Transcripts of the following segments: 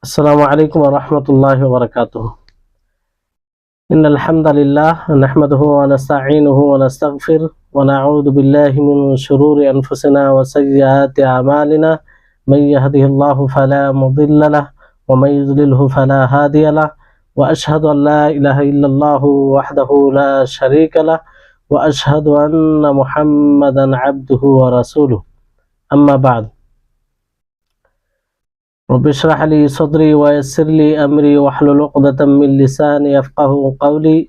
السلام عليكم ورحمة الله وبركاته. إن الحمد لله نحمده ونستعينه ونستغفره ونعوذ بالله من شرور أنفسنا وسيئات أعمالنا. من يهده الله فلا مضل له ومن يضلله فلا هادي له، وأشهد أن لا إله إلا الله وحده لا شريك له، وأشهد أن محمدا عبده ورسوله. أما بعد، رب اشرح لي صدري ويسر لي أمري واحلل عقدة من لساني يفقهوا قولي.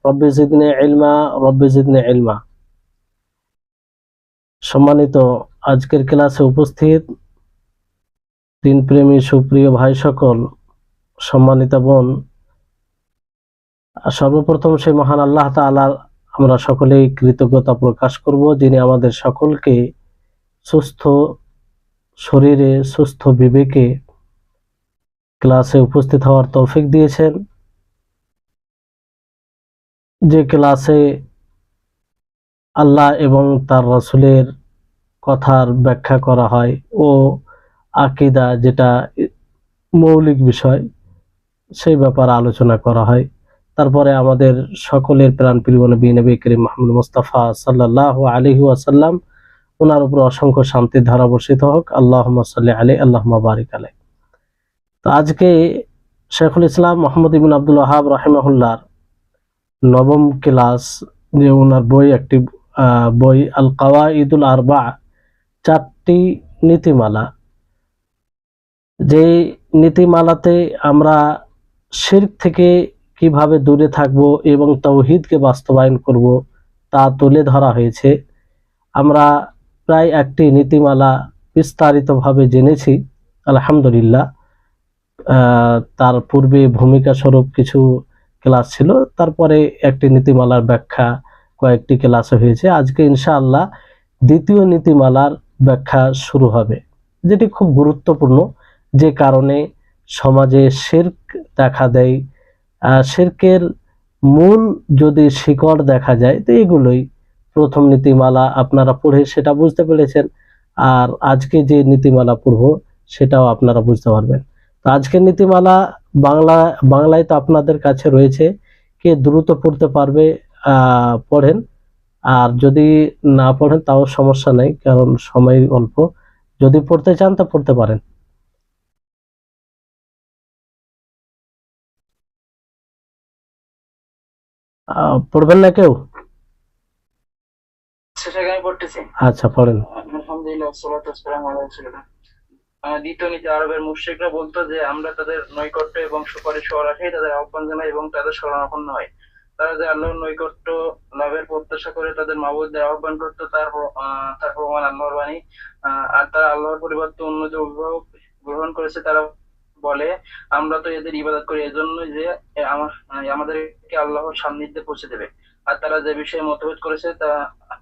رب زدني علما رب زدني علما। সম্মানিত আজকের ক্লাসে উপস্থিত দিনপ্রেমী সুপ্রিয় ভাই সকল, সম্মানিত বোন, সর্বপ্রথম সেই মহান আল্লাহ তাআলার আমরা সকলেই কৃতজ্ঞতা প্রকাশ করব, যিনি আমাদের সকলকে সুস্থ শরীরে সুস্থ বিবেকে ক্লাসে উপস্থিত হওয়ার তৌফিক দিয়েছেন। যে ক্লাসে আল্লাহ এবং তার রাসূলের কথার ব্যাখ্যা করা হয় ও আকীদা, যেটা মৌলিক বিষয়, সেই ব্যাপারে আলোচনা করা হয়। তারপরে আমাদের সকলের প্রাণপ্রিয় নবী করিম মুহাম্মদ মুস্তাফা সাল্লাল্লাহু আলাইহি ওয়াসাল্লাম, ওনার উপর অসংখ্য শান্তির ধারা বর্ষিত হোক। আল্লাহুম্মা সাল্লি আলাইহি আল্লাহুম্মা বারিক আলাইহি। তো আজকে শেখুল ইসলাম মুহাম্মদ ইবনে আব্দুল ওয়াহাব রাহিমাহুল্লাহর নবম ক্লাস, যে ওনার বই, একটি বই আল কাওয়াইদুল আরবা, 4টি নীতিমালা। যে নীতিমালাতে আমরা শিরক থেকে কিভাবে দূরে থাকব এবং তাওহীদকে বাস্তবায়ন করব তা তুলে ধরা হয়েছে। আমরা প্রায় একটি নীতিমালা বিস্তারিতভাবে জেনেছি আলহামদুলিল্লাহ। তার পূর্বে ভূমিকা স্বরূপ কিছু ক্লাস ছিল, তারপরে একটি নীতিমালার ব্যাখ্যা কয়েকটি ক্লাসে হয়েছে। আজকে ইনশাআল্লাহ দ্বিতীয় নীতিমালার ব্যাখ্যা শুরু হবে, যেটি খুব গুরুত্বপূর্ণ, যে কারণে সমাজে শিরক দেখা দেয়। শিরকের মূল যদি শিকড় দেখা যায়, তো এগুলোই প্রথম নীতিমালা আপনারা পড়ে সেটা বুঝতে পেরেছেন, আর আজকে যে নীতিমালা পড়ব সেটাও আপনারা বুঝতে পারবেন। তো আজকের নীতিমালা বাংলায় তো আপনাদের কাছে রয়েছে, কে দ্রুত পড়তে পারবে পড়েন, আর যদি না পড়েন তাও সমস্যা নেই, কারণ সময় অল্প। যদি পড়তে চান তা পড়তে পারেন। পড়বেন না কেউ? আচ্ছা, পড়েন। আলহামদুলিল্লাহ, সালাতু ওয়াসসালামু আলা রাসূলিল্লাহ। দ্বিতীয় নীতি, আরবের মুশরিকরা বলতো যে আমরা তাদের নৈকট্য এবং সুপারিশ করার আশায় তাদের আহ্বান জানাই এবং তাদের শরণাপন্ন হয়। তারা যে আল্লাহর নৈকট্য লাভের প্রত্যাশা করে তাদের মাবুদদের আহ্বান করত, তার প্রমাণ আল্লাহর বাণী। আর তারা আল্লাহর পরিবর্তে অন্যদের অভিভাবক গ্রহণ করেছে। তারা বলে, আমরা তো এদের ইবাদত করি এজন্য যে আমাদেরকে আল্লাহর সান্নিধ্যে পৌঁছে দেবে। আর তারা যে বিষয়ে মতভেদ করেছে তা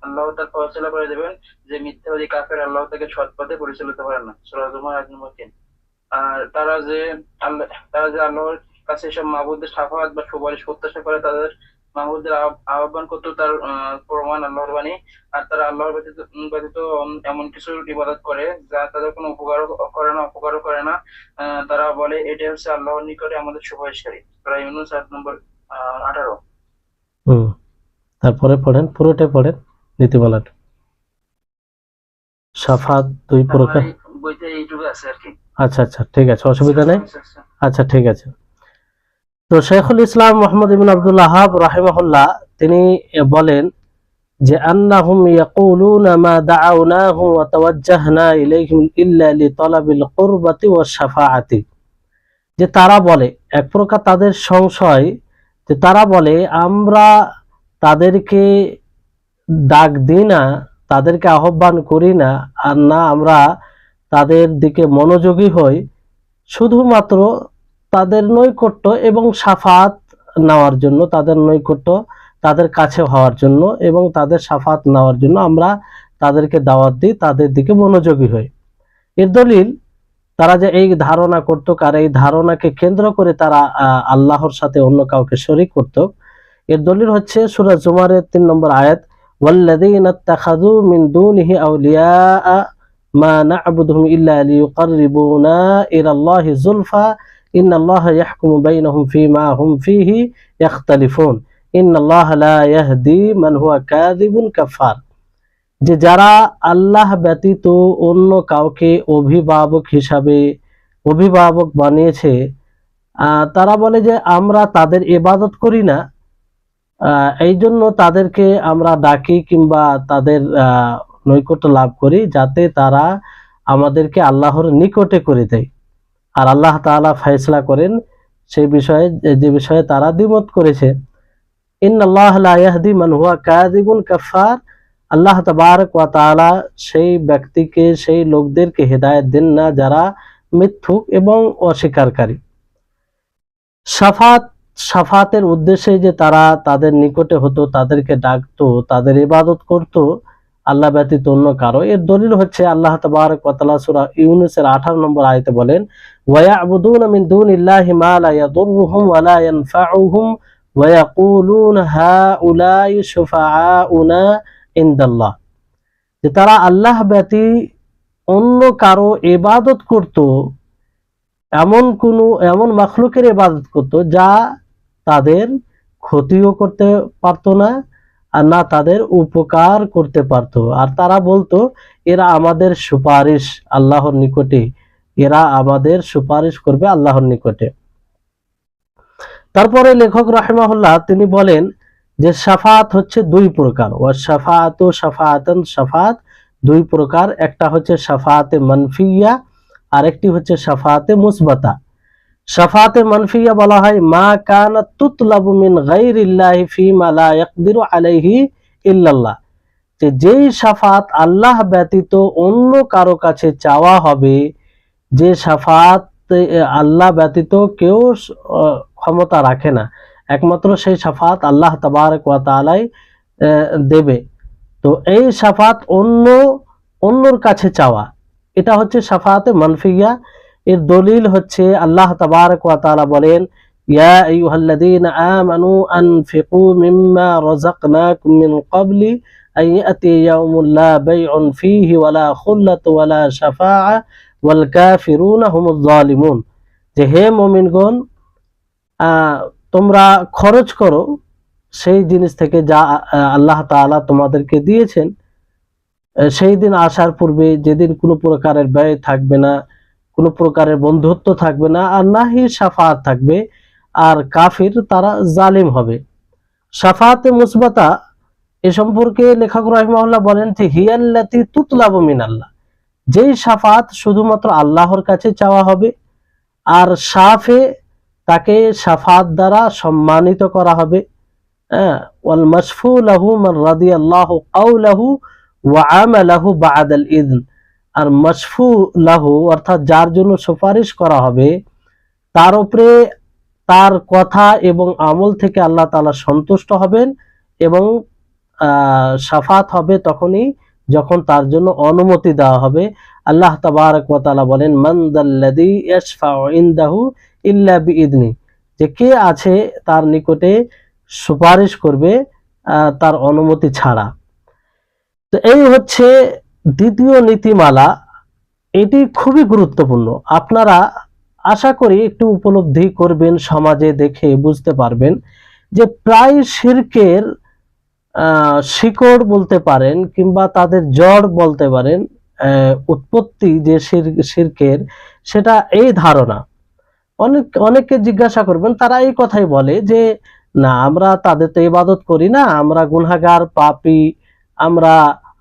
আল্লাহ তার ফয়সালা করে দেবেন, যে মিথ্যাবাদী কাফের আল্লাহ তাকে সৎ পথে পরিচালিত করেন না। সূরা জুমার 1 নম্বর 3। আর তারা যে আল্লাহর কাছে সব মাবুদের শাফাআত বা সুপারিশ প্রত্যাশা করে, তাদের মাবুদের আহ্বান করতো, তার প্রমাণ আল্লাহর বাণী। আর তারা আল্লাহর ব্যতীত এমন কিছু ইবাদত করে যা তাদের কোনো উপকারও করে না, অপকারও করে না। তারা বলে, এটাই হচ্ছে আল্লাহর নিকটে আমাদের সুপারিশকারী। সূরা ইউনূস 8 নম্বর 18। তারপরে পড়েন, পুরোটাই পড়েন নীতিমালাটা। শাফাত 2 প্রকার বইতে এইটুকু আছে আর কি। আচ্ছা আচ্ছা, ঠিক আছে, অসুবিধা নেই। আচ্ছা, ঠিক আছে। তো শেখুল ইসলাম মুহাম্মদ ইবনে আব্দুল ওয়াহাব রাহিমাহুল্লাহ তিনি বলেন যে আন্নাহুম ইয়াকুলুনা মা দাআউনাহু ওয়া তাওয়াজ্জাহনা ইলাইহিম ইল্লা লিতালাবিল কুরবাতি ওয়াশ শাফাআতি। যে তারা বলে, এক প্রকার তাদের সংশয়, যে তারা বলে আমরা তাদেরকে ডাক দিই না, তাদেরকে আহ্বান করি না, আর না আমরা তাদের দিকে মনোযোগী হই শুধুমাত্র তাদের নৈকট্য এবং শাফাত নেওয়ার জন্য, তাদের নৈকট্য তাদের কাছে হওয়ার জন্য এবং তাদের শাফাত নেওয়ার জন্য আমরা তাদেরকে দাওয়াত দিই, তাদের দিকে মনোযোগী হই। এর দলিল তারা যে এই ধারণা করত, আর এই ধারণাকে কেন্দ্র করে তারা আল্লাহর সাথে অন্য কাউকে শরীক করত, এর দলিল হচ্ছে সূরা জুমারের 3 নম্বর আয়াত, ওয়াল্লাযীনা ইত্তাখাযু মিন দুনিহি আউলিয়া মা না'বুদুহুম ইল্লা লিয়ুকাররিবুনা ইলাল্লাহি যুলফা ইন্নাল্লাহা ইয়াহকুমু বাইনাহুম ফীমা হুম ফীহি ইখতালিফুন ইন্নাল্লাহা লা ইয়াহদি মান হুয়া কাযিবুন কাফার। যে যারা আল্লাহ ব্যতীত অন্য কাউকে অভিভাবক বানিয়েছে, তারা বলে যে আমরা তাদের ইবাদত করি না, এই জন্য তাদেরকে আমরা ডাকি কিংবা তাদের নৈকট্য লাভ করি যাতে তারা আমাদেরকে আল্লাহর নিকটে করে দেয়। আর আল্লাহ তাআলা ফয়সালা করেন সেই বিষয়ে, যে বিষয়ে তারা দ্বিমত করেছে। ইন্নাল্লাহা লা ইয়াহদি মান হুয়া কাযিবুন কাফার। আল্লাহ তাবারক ওয়া তাআলা সেই ব্যক্তিকে, সেই লোকদেরকে হেদায়েত দেন না যারা মিথ্যুক এবং অস্বীকারী। সাফাতের উদ্দেশ্যে যে তারা তাদের নিকটে হতো, তাদেরকে ডাকতো, তাদের ইবাদত করত আল্লাহ ব্যতীত অন্য কারো, এর দলিল হচ্ছে আল্লাহ তাবারক ওয়া তাআলা সূরা ইউনূসের 18 নম্বর আয়াতে বলেন, ওয়া ইয়াবুদুনা মিন দুনিল্লাহি মা লা ইয়াদুররুহুম ওয়া লা ইয়ানফাউহুম ওয়া ইয়াকুলুনা হাউলাই শুফাআউনা ইনদাল্লাহ। যে তারা আল্লাহ ব্যতীত অন্য কারো ইবাদত করত, এমন মাখলুকের ইবাদত করত যা তাদের ক্ষতিও করতে পারতো না আর না তাদের উপকার করতে পারতো। আর তারা বলতো এরা আমাদের সুপারিশ আল্লাহর নিকটে, এরা আমাদের সুপারিশ করবে আল্লাহর নিকটে। তারপরে লেখক রাহিমাহুল্লাহ তিনি বলেন যে শাফাত হচ্ছে দুই প্রকার। ওয়া শাফাআতু শাফাআতান, শাফাত দুই প্রকার, একটা হচ্ছে শাফাআতে মানফিয়া আর একটি হচ্ছে শাফাআতে মুসবাতা। শাফাআতে মানফিয়া বলা হয় মা কানাত তুতলাবু মিন গায়রিল্লাহি ফীমা লা ইয়াকদিরু আলাইহি ইল্লাল্লাহ। যে যেই শাফাত আল্লাহ ব্যতীত অন্য কারো কাছে চাওয়া হবে, যে শাফাত আল্লাহ ব্যতীত কেউ ক্ষমতা রাখে না, একমাত্র সেই শাফাত আল্লাহ তাবারক ওয়া তাআলাই দেবে। তো এই শাফাত অন্যর কাছে চাওয়া, এটা হচ্ছে শাফাতে মানফিয়া। এর দলিল হচ্ছে আল্লাহ তাবারক ওয়া তাআলা বলেন, ইয়া আইয়ুহাল্লাযীনা আমানু আনফিকু মিম্মা রাযাকনাকুম মিন ক্বাবলি আন ইয়াতিয়া ইয়াউমুন লা বাইউন ফীহি ওয়ালা খুল্লাতু ওয়ালা শাফাআ ওয়াল কাফিরুনা হুমুয যালিমুন। যে হে মুমিনগণ, তোমরা খরচ করো সেই জিনিস থেকে যা আল্লাহ তাআলা তোমাদেরকে দিয়েছেন। সেই দিন আসার পূর্বে যেদিন কোনো প্রকারের ব্যয় থাকবে না, কোনো প্রকারের বন্ধুত্ব থাকবে না, আর নাহি শাফাআত থাকবে, আর কাফির তারা জালিম হবে। শাফাআতে মুসবাতা এ সম্পর্কে লেখক রাহিমাহুল্লাহ বলেন যে হিয়াল্লাতি তুতলাবু মিনাল্লাহ। যেই শাফাআত শুধুমাত্র আল্লাহর কাছে চাওয়া হবে, আর শাফে তাকে শাফাআত দ্বারা সম্মানিত করা হবে। ওয়াল মাশফু লাহু মান রাদিয়াল্লাহু কাওলাহু ওয়া আমালাহু বা'দাল ইযন। আর মাশফু লাহু অর্থাৎ যার জন্য সুপারিশ করা হবে, তার উপরে তার কথা এবং আমল থেকে আল্লাহ তাআলা সন্তুষ্ট হবেন, এবং শাফাত হবে তখনই যখন তার জন্য অনুমতি দেওয়া হবে। আল্লাহ তাবারক ওয়া তাআলা বলেন, মান যাল্লাযী ইয়াশফাউ ইনদাহু ইল্লা বিইذনি। যে কে আছে তার নিকটে সুপারিশ করবে তার অনুমতি ছাড়া। তো এই হচ্ছে দ্বিতীয় নীতিমালা। এটি খুবই গুরুত্বপূর্ণ। আপনারা আশা করি একটু উপলব্ধি করবেন, সমাজে দেখে বুঝতে পারবেন যে প্রায় শিরকের শিকড় বলতে পারেন কিংবা তাদের জড় বলতে পারেন, উৎপত্তি যে শিরকের, সেটা এই ধারণা। অনেককে জিজ্ঞাসা করবেন, তারা এই কথাই বলে যে না, আমরা তাদের তো ইবাদত করি না, আমরা গুনাহগার পাপী, আমরা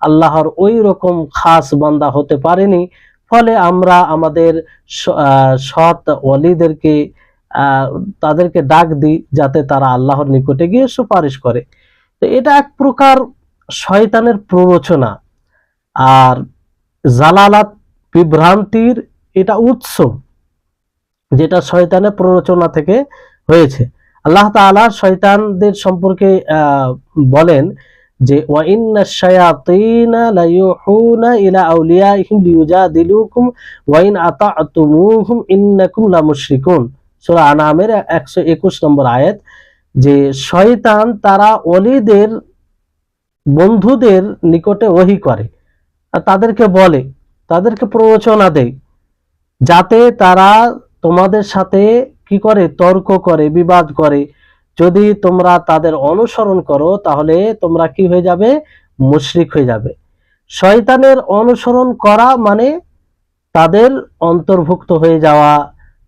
আল্লাহর ওই রকম খাস বান্দা হতে পারিনি, ফলে আমরা আমাদের সৎ ওয়ালিদেরকে তাদেরকে ডাক দিই যাতে তারা আল্লাহর নিকটে গিয়ে সুপারিশ করে। তো এটা এক প্রকার শয়তানের প্ররোচনা আর জালালাত, বিভ্রান্তির এটা উৎস, যেটা শয়তানের প্ররোচনা থেকে হয়েছে। আল্লাহ তাআলা শয়তানদের সম্পর্কে বলেন যে ওয়া ইন্নাশ শায়াতিনা লায়ুহুনা ইলা আউলিয়াইহিম লিয়ুজাদিলুকুম ওয়া ইন আতা'তুমুহুম ইন্নাকুম লামুশরিকুন। সূরা আনামের 121 নম্বর আয়াত। যে শয়তান তারা ওলিদের বন্ধুদের নিকটে ওহী করে আর তাদেরকে বলে, তাদেরকে প্ররোচনা দেয় যাতে তারা তোমাদের সাথে কি করে, তর্ক করে, বিবাদ করে। যদি তোমরা তাদের অনুসরণ করো তাহলে তোমরা কি হয়ে যাবে, মুশরিক হয়ে যাবে। শয়তানের অনুসরণ করা মানে তাদের অন্তর্ভুক্ত হয়ে যাওয়া,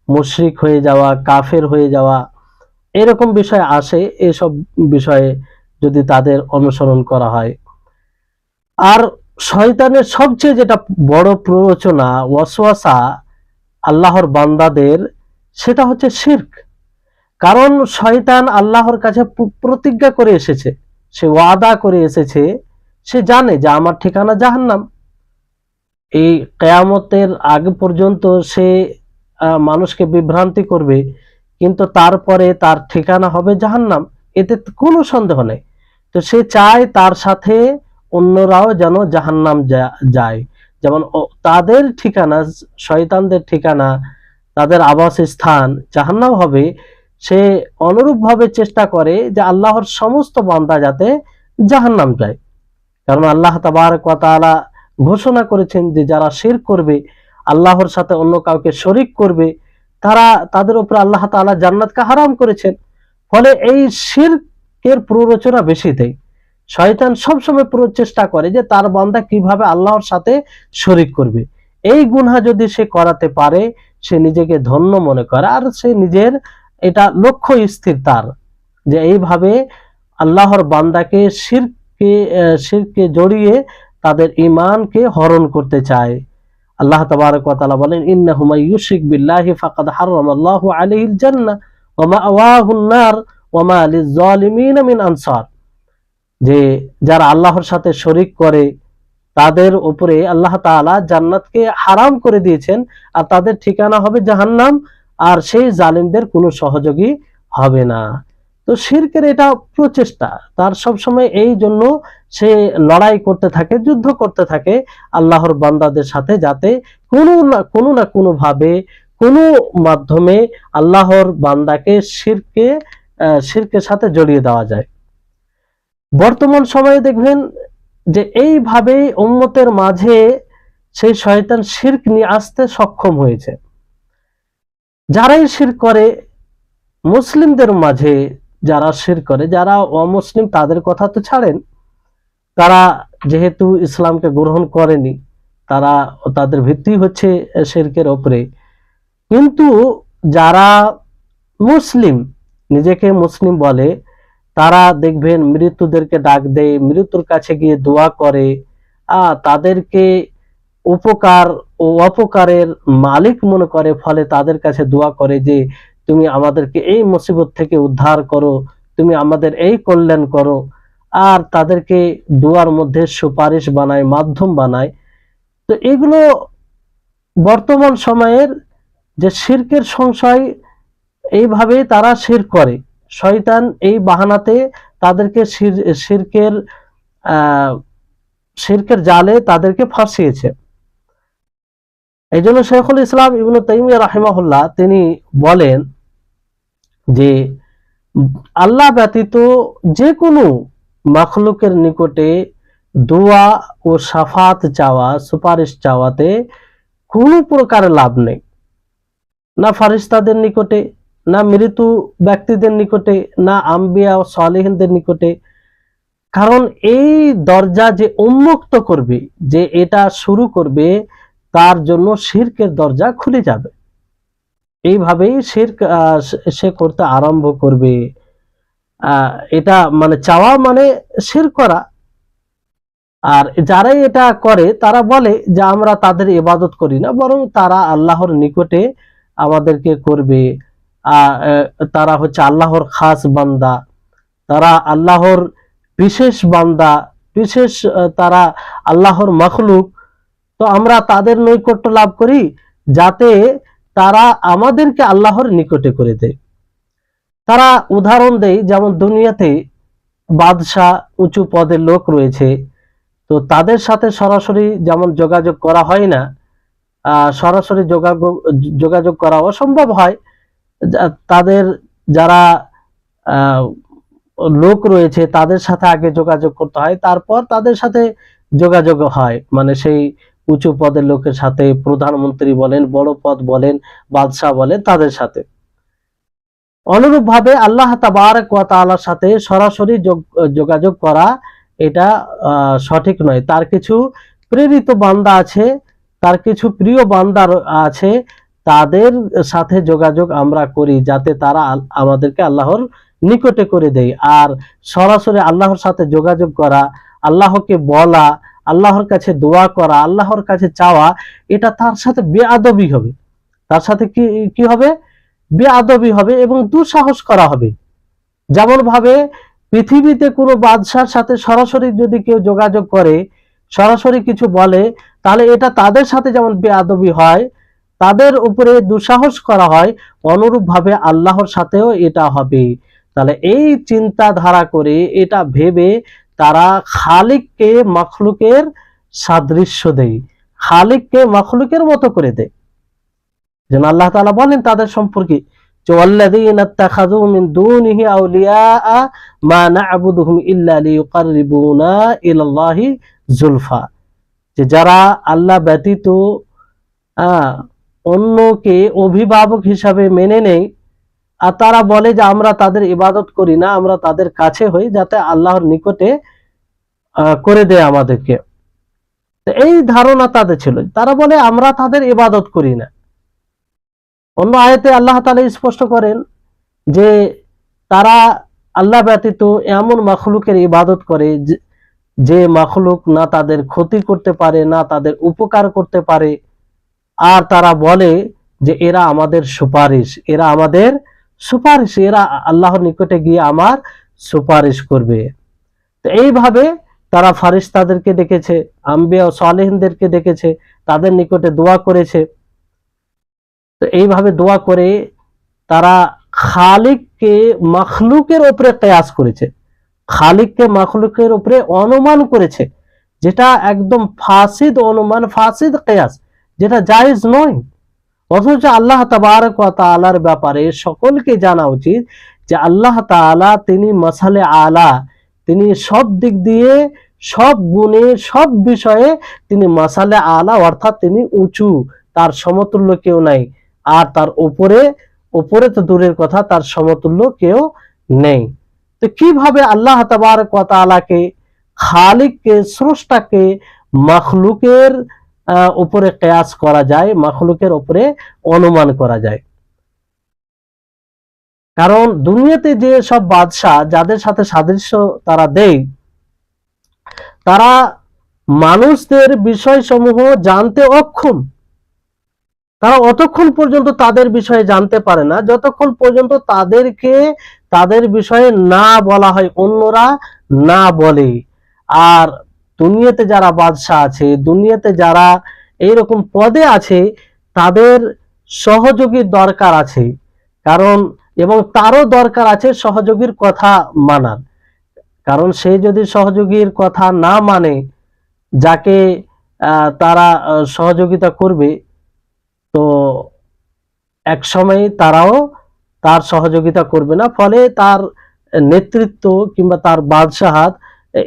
মুশরিক হয়ে যাওয়া, কাফের হয়ে যাওয়া, এরকম বিষয় আসে এসব বিষয়ে যদি তাদের অনুসরণ করা হয়। আর শয়তানের সবচেয়ে যেটা বড় প্ররোচনা, ওয়াসওয়াসা আল্লাহর বান্দাদের, সেটা হচ্ছে শিরক। কারণ শয়তান আল্লাহর কাছে প্রতিজ্ঞা করে এসেছে, সে ওয়াদা করে এসেছে, সে জানে যে আমার ঠিকানা জাহান্নাম। এই কিয়ামতের আগে পর্যন্ত সে মানুষকে বিভ্রান্তি করবে, কিন্তু তারপরে তার ঠিকানা হবে জাহান্নাম, এতে কোনো সন্দেহ নেই। তো সে চায় তার সাথে অন্যরাও যেন জাহান্নাম যায়। যেমন তাদের ঠিকানা, শয়তানদের ঠিকানা, তাদের আবাসস্থান জাহান্নাম হবে, সে অনুরূপভাবে চেষ্টা করে যে আল্লাহর সমস্ত বান্দা যাতে জাহান্নাম যায়। কারণ আল্লাহ তাবারক ওয়া তাআলা ঘোষণা করেছেন যে যারা শিরক করবে, আল্লাহর সাথে অন্য কাউকে শরীক করবে, তাদের উপর আল্লাহ তাআলা জান্নাতকে হারাম করেছেন। ফলে এই শিরকের প্ররোচনা বেশি দেয়। শয়তান সবসময় চেষ্টা করে যে তার বান্দা কিভাবে আল্লাহর সাথে শরীক করবে। এই গুনাহ যদি সে করাতে পারে, সে নিজেকে ধন্য মনে করে, আর সে নিজের এটা লক্ষ্য স্থির তার, যে এইভাবে আল্লাহর বান্দাকে শিরকে জড়িয়ে তাদের ঈমানকে হরণ করতে চায়। আল্লাহ তাবারক ওয়া তাআলা বলেন, ইন্নাহু মান ইউশরিক বিল্লাহি ফাকাদ হারামাল্লাহু আলাইহিল জান্নাহ ওয়া মাওয়াহুন নার ওয়া মা লিয-যালিমিন মিন আনসার। যে যারা আল্লাহর সাথে শরীক করে তাদের উপরে আল্লাহ তাআলা জান্নাতকে হারাম করে দিয়েছেন, আর তাদের ঠিকানা হবে জাহান্নাম, আর সেই জালিমদের কোনো সহযোগী হবে না। তো শিরকের এটা প্রচেষ্টা তার, সবসময় এই জন্য সে লড়াই করতে থাকে, যুদ্ধ করতে থাকে আল্লাহর বান্দাদের সাথে, যাতে কোনো না কোনো ভাবে, কোনো মাধ্যমে আল্লাহর বান্দাকে শিরকের সাথে জড়িয়ে দেওয়া যায়। বর্তমান সময়ে দেখবেন যে এইভাবে উম্মতের মাঝে সেই শয়তান শিরক নিয়ে আসতে সক্ষম হয়েছে। যারাই শিরক করে, মুসলিমদের মাঝে যারা শিরক করে, যারা অমুসলিম তাদের কথা তো ছাড়েন, তারা যেহেতু ইসলামকে গ্রহণ করেনি, তাদের ভিত্তি হচ্ছে শিরকের উপরে। কিন্তু যারা মুসলিম, নিজেকে মুসলিম বলে, তারা দেখবেন মৃত্যুদেরকে ডাক দেয়, মৃত্যুর কাছে গিয়ে দোয়া করে, তাদেরকে উপকার ও অপকারের মালিক মনে করে। ফলে তাদের কাছে দোয়া করে যে তুমি আমাদেরকে এই মুসিবত থেকে উদ্ধার করো, তুমি আমাদের এই কল্যাণ করো। আর তাদেরকে দোয়ার মধ্যে সুপারিশ বানায়, মাধ্যম বানায়। তো এগুলো বর্তমান সময়ের যে শিরকের সংশয়, এইভাবে তারা শিরক করে। শয়তান এই বাহানাতে তাদেরকে শিরকের জালে তাদেরকে ফাঁসিয়েছে। এই জন্য শেখুল ইসলাম ইবনে তাইমিয়া রাহিমাহুল্লাহ তিনি বলেন যে আল্লাহ ব্যতীত যে কোনো মাখলুকের নিকটে দোয়া ও শাফাত চাওয়া, সুপারিশ চাওয়াতে কোনো প্রকার লাভ নেই, না ফারিস্তাদের নিকটে, না মৃত্যু ব্যক্তিদের নিকটে, না আম্বিয়া ও সালেহিনদের নিকটে। কারণ এই দরজা যে উন্মুক্ত করবে, যে এটা শুরু করবে, তার জন্য শিরকের দরজা খুলে যাবে। এইভাবেই শিরক সে করতে আরম্ভ করবে। এটা মানে চাওয়া মানে শিরক করা। আর যারাই এটা করে তারা বলে যে আমরা তাদের ইবাদত করি না, বরং তারা আল্লাহর নিকটে আমাদেরকে করবে। তারা হচ্ছে আল্লাহর খাস বান্দা, তারা আল্লাহর বিশেষ বান্দা, বিশেষ, তারা আল্লাহর মাখলুক। তো আমরা তাদের নৈকট্য লাভ করি যাতে তারা আমাদেরকে আল্লাহর নিকটে করে দেয়। তারা উদাহরণ দেয়, যেমন দুনিয়াতে বাদশাহ, উঁচু পদের লোক রয়েছে, তো তাদের সাথে সরাসরি যেমন যোগাযোগ করা হয় না, সরাসরি যোগাযোগ করা অসম্ভব হয়। তাদের যারা লোক রয়েছে তাদের সাথে আগে যোগাযোগ করতে হয়, তারপর তাদের সাথে যোগাযোগ হয়, মানে সেই উঁচু পদের লোকের সাথে, প্রধানমন্ত্রী বলেন, বড় পদ বলেন, বাদশাহ বলেন, তাদের সাথে। অনুরূপ ভাবে আল্লাহ তাবারক ওয়া তাআলার সাথে সরাসরি যোগাযোগ করা এটা সঠিক নয়। তার কিছু প্রেরিত বান্দা আছে, তার কিছু প্রিয় বান্দা আছে, তাদের সাথে যোগাযোগ আমরা করি যাতে তারা আমাদেরকে আল্লাহর নিকটে করে দেয়। আর সরাসরি আল্লাহর সাথে যোগাযোগ করা, আল্লাহকে বলা, আল্লাহর কাছে দোয়া করা, আল্লাহর কাছে চাওয়া, এটা তার সাথে বেয়াদবি হবে। তার সাথে কি কি হবে? বেয়াদবি হবে এবং দুঃসাহস করা হবে। যেমন ভাবে পৃথিবীতে কোনো বাদশার সাথে সরাসরি যদি কেউ যোগাযোগ করে, সরাসরি কিছু বলে, তাহলে এটা তাদের সাথে যেমন বেয়াদবি হয়, তাদের উপরে দুঃসাহস করা হয়, অনুরূপ ভাবে আল্লাহর সাথেও এটা হবে। তাহলে এই চিন্তাধারা করে, এটা ভেবে তারা খালিককে মখলুকের সাদৃশ্য দেয়, খালিককে মখলুকের মতো করে দেয়। যেন আল্লাহ তাআলা বলেন তাদের সম্পর্কে, ওয়াল্লাযীনা ইত্তাখাযু মিন দুনিহি আউলিয়া মা না'বুদুহুম ইল্লা লিয়ুকাররিবুনা ইলাল্লাহি যুলফা, যে যারা আল্লাহ ব্যতীত অন্যকে অভিভাবক হিসাবে মেনে নেয়, আর তারা বলে যে আমরা তাদের ইবাদত করি না, আমরা তাদের কাছে হই যাতে আল্লাহর নিকটে করে দেয় আমাদেরকে। এই ধারণা তাদের ছিল, তারা বলে আমরা তাদের ইবাদত করি না। অন্য আয়াতে আল্লাহ তাআলা স্পষ্ট করেন যে তারা আল্লাহ ব্যতীত এমন মাখলুকের ইবাদত করে যে মাখলুক না তাদের ক্ষতি করতে পারে, না তাদের উপকার করতে পারে, আর তারা বলে যে এরা আমাদের সুপারিশ, এরা আমাদের সুপারিশ, এরা আল্লাহর নিকটে গিয়ে আমার সুপারিশ করবে। তো এইভাবে তারা ফারিস্তাদেরকে ডেকেছে, আম্বিয়া ও সালেহিনদেরকে ডেকেছে, তাদের নিকটে দোয়া করেছে। তো এইভাবে দোয়া করে তারা খালিককে মখলুকের উপরে কিয়াস করেছে, খালিককে মখলুকের উপরে অনুমান করেছে, যেটা একদম ফাসিদ অনুমান, ফাসিদ কিয়াস, যেটা জায়েজ নয়। অথচ আল্লাহ তাবারক ওয়া তাআলার ব্যাপারে সকলকে জানা উচিত যে আল্লাহ তাআলা তিনি মাসালে আলা, তিনি সব দিক দিয়ে, সব গুণে, সব বিষয়ে তিনি মাসালে আলা, অর্থাৎ তিনি উঁচু, তার সমতুল্য কেউ নাই। আর তার উপরে তো দূরের কথা, তার সমতুল্য কেউ নেই। তো কিভাবে আল্লাহ তাবারক ওয়া তাআলাকে, খালিককে, স্রষ্টাকে মখলুকের উপরে কিয়াস করা যায়, মখলুকের উপরে অনুমান করা যায়? কারণ দুনিয়াতে যে সব বাদশা যাদের সাথে সাদৃশ্য তারা দেয়, তারা মানুষদের বিষয়সমূহ জানতে অক্ষম। তারা অতক্ষণ পর্যন্ত তাদের বিষয়ে জানতে পারে না যতক্ষণ পর্যন্ত তাদেরকে তাদের বিষয়ে না বলা হয়, অন্যরা না বলে। আর দুনিয়াতে যারা বাদশা আছে, দুনিয়াতে যারা এইরকম পদে আছে, তাদের সহযোগীর দরকার আছে, কারণ এবং তারও দরকার আছে সহযোগীর কথা মানার। কারণ সে যদি সহযোগীর কথা না মানে, যাকে তারা সহযোগিতা করবে, তো এক সময় তারাও তার সহযোগিতা করবে না, ফলে তার নেতৃত্ব কিংবা তার বাদশাহাত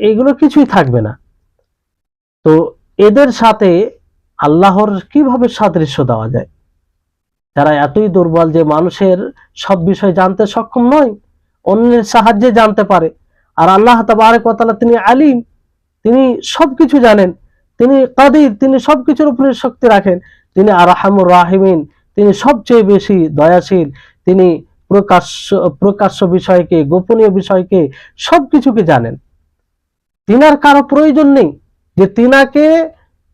এগুলো কিছুই থাকবে না। তো এদের সাথে আল্লাহর কিভাবে সাদৃশ্য দেওয়া যায়? তারা এতই দুর্বল যে মানুষের সব বিষয় জানতে সক্ষম নয়, অন্যের সাহায্যে জানতে পারে। আর আল্লাহ তাবারক ওয়া তাআলা তিনি আলিম, তিনি সবকিছু জানেন, তিনি কাদির, তিনি সবকিছুর উপরে শক্তি রাখেন, তিনি আরহামুর রাহিমিন, তিনি সবচেয়ে বেশি দয়াশীল, তিনি প্রকাশ্য বিষয়কে, গোপনীয় বিষয়কে, সবকিছুকে জানেন। তিনার কারো প্রয়োজন নেই যে তিনাকে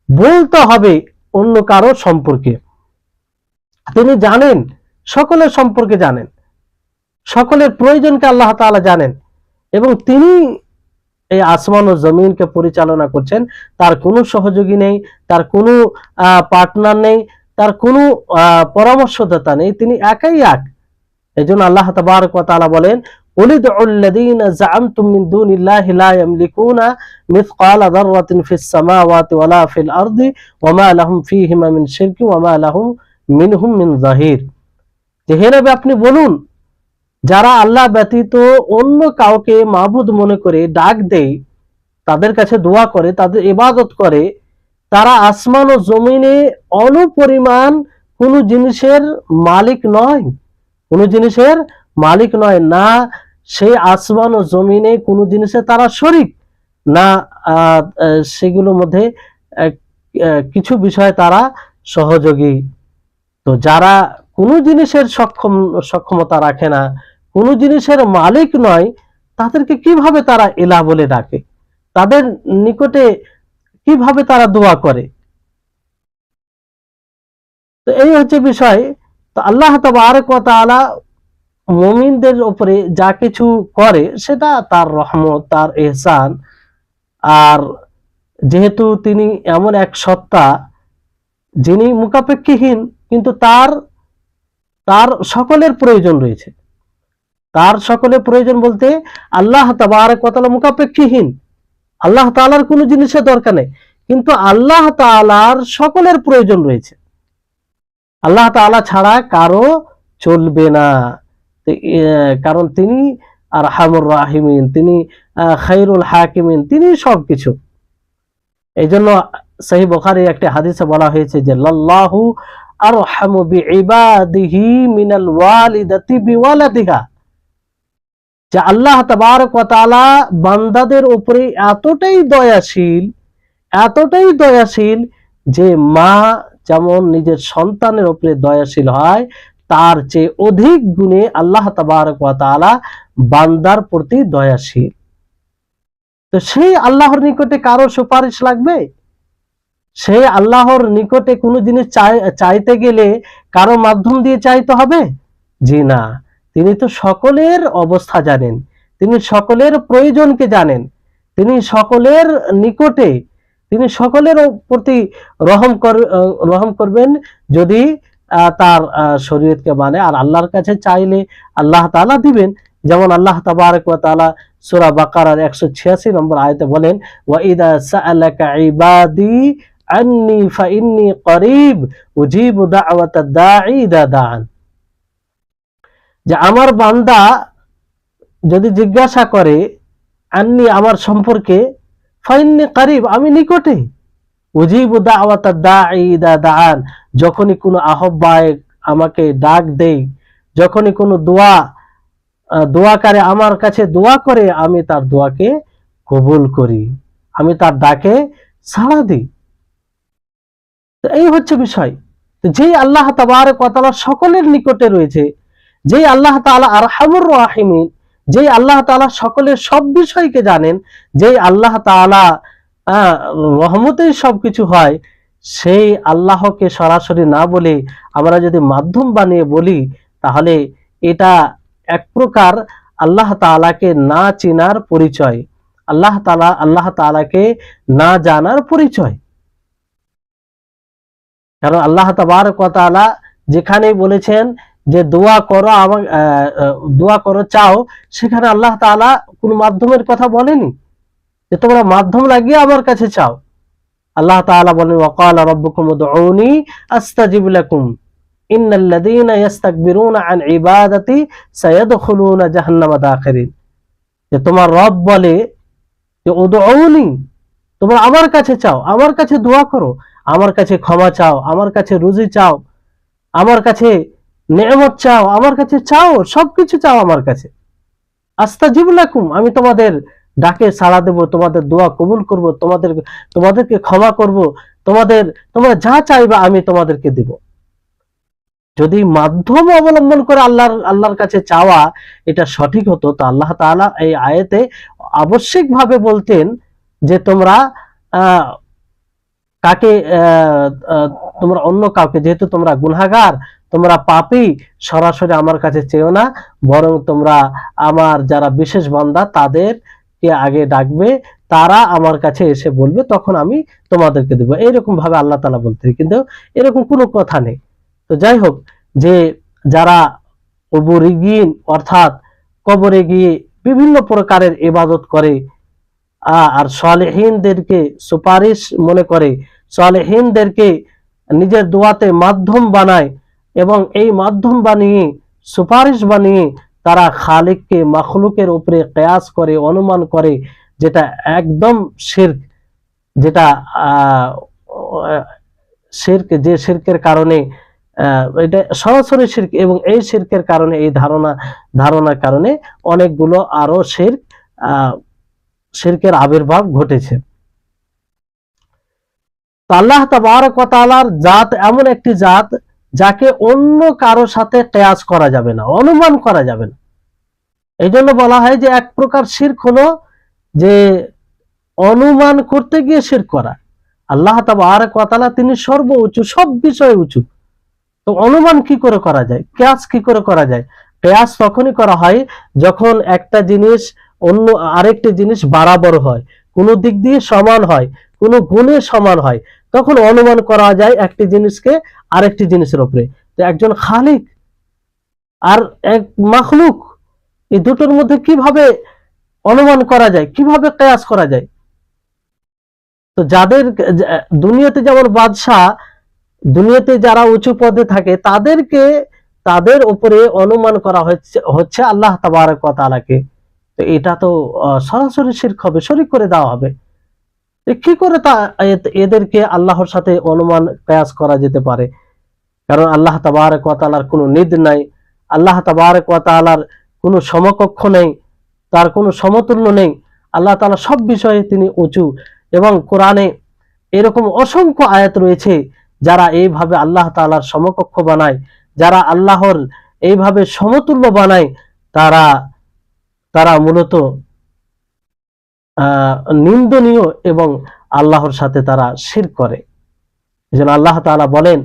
বলতে হবে অন্য কারো সম্পর্কে। তিনি জানেন, সকলের সম্পর্কে জানেন, সকলের প্রয়োজনকে আল্লাহ তাআলা জানেন, এবং তিনি এই আসমান ও জমিনকে পরিচালনা করছেন। তার কোনো সহযোগী নেই, তার কোনো পার্টনার নেই, তার কোনো পরামর্শদাতা নেই, তিনি একাই এক। এজন্য আল্লাহ তাবারক ওয়া তাআলা বলেন, উলিদউল্লাযীনা যাআমতুম মিন দুনিল্লাহি লা ইয়ামলিকুনা মিসকালা যাররাতিন ফিস সামাওয়াতি ওয়ালা ফিল আরদি ওয়ামা লাহুম ফীহিমা মিন শিরকি ওয়ামা লাহুম মিনহুম মিন যাহির। যে হে নবী, আপনি বলুন, যারা আল্লাহ ব্যতীত অন্য কাউকে মাবুদ মনে করে ডাক দেয়, তাদের কাছে দোয়া করে, তাদের ইবাদত করে, তারা আসমান ও জমিনে অনুপরিমাণ কোনো জিনিসের মালিক নয়, কোনো জিনিসের মালিক নয়, না সেই আসমান ও জমিনে কোনো জিনিসে তারা শরীক, না সেগুলোর মধ্যে কিছু বিষয়ে তারা সহযোগী। তো যারা কোনো জিনিসের সক্ষমতা রাখে না, কোনো জিনিসের মালিক নয়, তাদেরকে কিভাবে তারা ইলাহ বলে ডাকে, তাদের নিকটে কিভাবে তারা দোয়া করে? তো এই হচ্ছে বিষয়। তো আল্লাহ তাবারক ওয়া তাআলা মুমিনদের উপরে যা কিছু করে সেটা তার রহমত, তার ইহসান। আর যেহেতু তিনি এমন এক সত্তা যিনি মুখাপেক্ষীহীন, কিন্তু তার তার সকলের প্রয়োজন রয়েছে। তার সকলের প্রয়োজন বলতে আল্লাহ তাবারক ওয়া তাআলা মুখাপেক্ষীহীন, আল্লাহ তাআলার কোনো জিনিসের দরকার নেই, কিন্তু আল্লাহ তাআলার সকলের প্রয়োজন রয়েছে। আল্লাহ তাআলা ছাড়া কারো চলবে না, কারণ তিনি আরহামুর রাহিমিন, তিনি খায়রুল হাকিমিন, তিনি সবকিছু। এই জন্য সহিহ বুখারী একটি হাদিসে বলা হয়েছে যে লাল্লাহু আরহামু বিইবাদিহি মিনাল ওয়ালিদাতি বিওয়ালাদিহা, যে আল্লাহ তাবারক ওয়া তাআলা বান্দাদের উপরে এতটাই দয়াশীল, এতটাই দয়াশীল, যে মা যেমন নিজের সন্তানের উপরে দয়াশীল হয়, তার চেয়ে অধিক গুণে আল্লাহ তাবারক ওয়া তাআলা বান্দার প্রতি দয়াশীল। তো সেই আল্লাহর নিকটে কারো সুপারিশ লাগবে? সেই আল্লাহর নিকটে কোনো জিনিস চাইতে গেলে কারো মাধ্যম দিয়ে চাইতে হবে? জি না, তিনি তো সকলের অবস্থা জানেন, তিনি সকলের প্রয়োজনকে জানেন, তিনি সকলের নিকটে, তিনি সকলের প্রতি রহম করবেন যদি তার শরীয়তকে মানে। আর আল্লাহর কাছে চাইলে আল্লাহ তাআলা দিবেন। যেমন আল্লাহ তাবারক ওয়া তাআলা সূরা বাকারার 186 নম্বর আয়াতে বলেন, ওয়া ইযা সাআলাকা ইবাদি আন্নী ফাইন্নী করিব উজিবু দাওয়াতাদ দাঈ ইযা দাআন, যে আমার বান্দা যদি জিজ্ঞাসা করে আন্নী আমার সম্পর্কে, ফাইন্নী করিব আমি নিকটে, উজিবু দাওয়াতাদ দাঈ ইযা দাআন যখনই কোনো আহ্বায়ক আমাকে ডাক দেয়, যখনই কোনো দোয়াকারে আমার কাছে দোয়া করে, আমি তার দোয়াকে কবুল করি, আমি তার ডাকে সাড়া দিই। তো এই হচ্ছে বিষয়। যেই আল্লাহ তাবারক ওয়া তাআলা সকলের নিকটে রয়েছে, যেই আল্লাহ তাআলা আরহামুর রাহিমিন, যেই আল্লাহ তাআলা সকলের সব বিষয়কে জানেন, যেই আল্লাহ তাআলা রহমতেই সবকিছু হয়, সেই আল্লাহকে সরাসরি না বলে আমরা যদি মাধ্যম বানিয়ে বলি, তাহলে এটা এক প্রকার আল্লাহ তাআলাকে না চেনার পরিচয়, আল্লাহ তাআলাকে না জানার পরিচয়। কারণ আল্লাহ তাবারক ওয়া তাআলা যেখানেই বলেছেন যে দোয়া করো চাও, সেখানে আল্লাহ তাআলা কোন মাধ্যমের কথা বলেনি যে তোমরা মাধ্যম লাগিয়ে আমার কাছে চাও। আল্লাহ তাআলা বলেন, ওয়া ক্বালা রাব্বুকুম উদউনি আস্তাজিব লাকুম ইন্নাল্লাযীনা ইস্তাকবিরুনা আন ইবাদাতি সায়াদখুলুনা জাহান্নামা দাখিরিন, যে তোমার রব বলে যে উদউনি, তোমরা আমার কাছে চাও, আমার কাছে দোয়া করো, আমার কাছে ক্ষমা চাও, আমার কাছে রুজি চাও, আমার কাছে নেয়ামত চাও, আমার কাছে চাও, সবকিছু চাও আমার কাছে। আস্তাজিব লাকুম, আমি তোমাদের ডাকে সাড়া দেব, তোমাদের দোয়া কবুল করব, তোমাদেরকে ক্ষমা করব, তোমরা যা চাইবা আমি তোমাদেরকে দেব। যদি মাধ্যম অবলম্বন করে আল্লাহর কাছে চাওয়া এটা সঠিক হতো, তো আল্লাহ তাআলা এই আয়াতে আবশ্যিকভাবে বলতেন যে তোমরা তোমরা অন্য কাউকে, যেহেতু তোমরা গুনাহগার, তোমরা পাপী, সরাসরি আমার কাছে চেও না, বরং তোমরা আমার যারা বিশেষ বান্দা তাদেরকে আগে ডাকবে, তারা আমার কাছে এসে বলবে, তখন আমি তোমাদেরকে দেব। এইরকম ভাবে আল্লাহ তাআলা বলতেন, কিন্তু এরকম কোনো কথা নেই। তো যাই হোক, যে যারা কবরীগীন অর্থাৎ কবরে গিয়ে বিভিন্ন প্রকারের ইবাদত করে আর সালেহীনদেরকে সুপারিশ মনে করে, সালেহীনদেরকে নিজের দোয়াতে মাধ্যম বানায়, এবং এই মাধ্যম বানিয়ে সুপারিশ বানিয়ে তারা খালিককে মাখলুকের উপরে কিয়াস করে, অনুমান করে, যেটা একদম শিরক, যেটা শিরক, যে শিরকের কারণে এটা সরাসরি শিরক, এবং এই শিরকের কারণে, এই ধারণার কারণে অনেকগুলো আরো শিরকের আবির্ভাব ঘটেছে। আল্লাহ তাবারক ওয়া তাআলার জাত এমন একটি জাত যাকে অন্য কারো সাথে কিয়াস করা যাবে না, অনুমান করা যাবে না। এই জন্য বলা হয় যে এক প্রকার শিরক হলো যে অনুমান করতে গিয়ে শিরক করা। আল্লাহ তাবারক ওয়া তাআলা তিনি সর্বোচ্চ, সব বিষয়ে উঁচু। তো অনুমান কি করে করা যায়, কিয়াস কি করে করা যায়? কিয়াস তখনই করা হয় যখন একটা জিনিস অন্য আরেকটি জিনিস বরাবর হয়, কোনো দিক দিয়ে সমান হয়, কোনো গুণে সমান হয়, তখন অনুমান করা যায় একটি জিনিসকে আরেকটি জিনিসের উপরে। তো একজন খালিক আর এক মাখলুক, এই দুটোর মধ্যে কিভাবে অনুমান করা যায়, কিভাবে কিয়াস করা যায়? তো যাদের দুনিয়াতে যেমন বাদশাহ, দুনিয়াতে যারা উঁচু পদে থাকে তাদের উপরে অনুমান করা হচ্ছে আল্লাহ তাবারক ওয়া তাআলাকে। তো এটা তো সরাসরি শিরক হবে, শরীক করে দেওয়া হবে। কি করে এদেরকে আল্লাহর সাথে অনুমান কিয়াস করা যেতে পারে? কারণ আল্লাহ তাবারক ওয়া তাআলার কোনো নিদ নাই, আল্লাহ তাবারক ওয়া তাআলার কোনো সমকক্ষ নেই, তার কোনো সমতুল্য নেই। আল্লাহ তাআলা সব বিষয়ে তিনি উঁচু, এবং কোরআনে এরকম অসংখ্য আয়াত রয়েছে যারা এইভাবে আল্লাহ তাআলার সমকক্ষ বানায়, যারা আল্লাহর এইভাবে সমতুল্য বানায়, তারা মূলত নিন্দনীয় এবং আল্লাহর সাথে তারা শিরক করে। এজন্য আল্লাহ তাআলা বলেন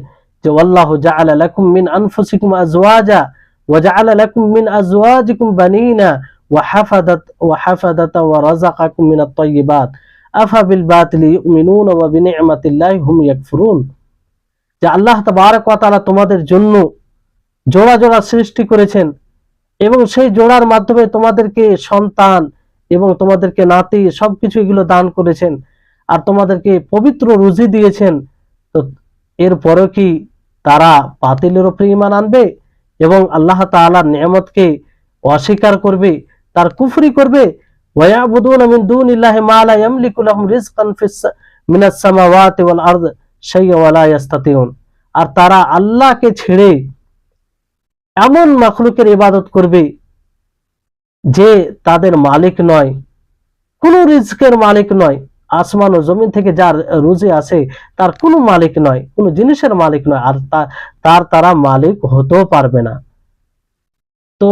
যে ওয়াল্লাহু জাআলা লাকুম মিন আনফুসিকুম আজওয়াজা ওয়া জাআলা লাকুম মিন আজওয়াজিকুম বানিনা ওয়া হাফাদাতা ওয়া রাযাকাকুম মিনাত তাইয়্যিবাত আফা বিল বাতিলি ইউমিনুনা ওয়া বিনি'মাতিল্লাহি হুম ইয়াকফুরুন। যে আল্লাহ তাবারক ওয়া তাআলা তোমাদের জন্য জোড়া জোড়া সৃষ্টি করেছেন, এবং সেই জোড়ার মাধ্যমে তোমাদেরকে সন্তান এবং তোমাদেরকে নাতি সবকিছু এগুলো দান করেছেন, আর তোমাদেরকে পবিত্র রুজি দিয়েছেন। তো এরপরে কি তারা বাতিলের উপরে ঈমান আনবে এবং আল্লাহ তাআলার নিয়ামতকে অস্বীকার করবে, তার কুফরি করবে? ওয়ায়াবুদুনা মিন দুনিল্লাহি মা লা ইয়ামলিকু লাহুম রিজকান মিনাস সামাওয়াতি ওয়াল আরদ শাইআ ওয়া লা ইস্তাতিউন। আর তারা আল্লাহকে ছেড়ে এমন মাখলুকের ইবাদত করবে যে তাদের মালিক নয়, কোনো রিজকের মালিক নয়, আসমান ও জমিন থেকে যার রুজি আছে তার কোনো মালিক নয়, কোনো জিনিসের মালিক নয়, আর তারা মালিক হতেও পারবে না। তো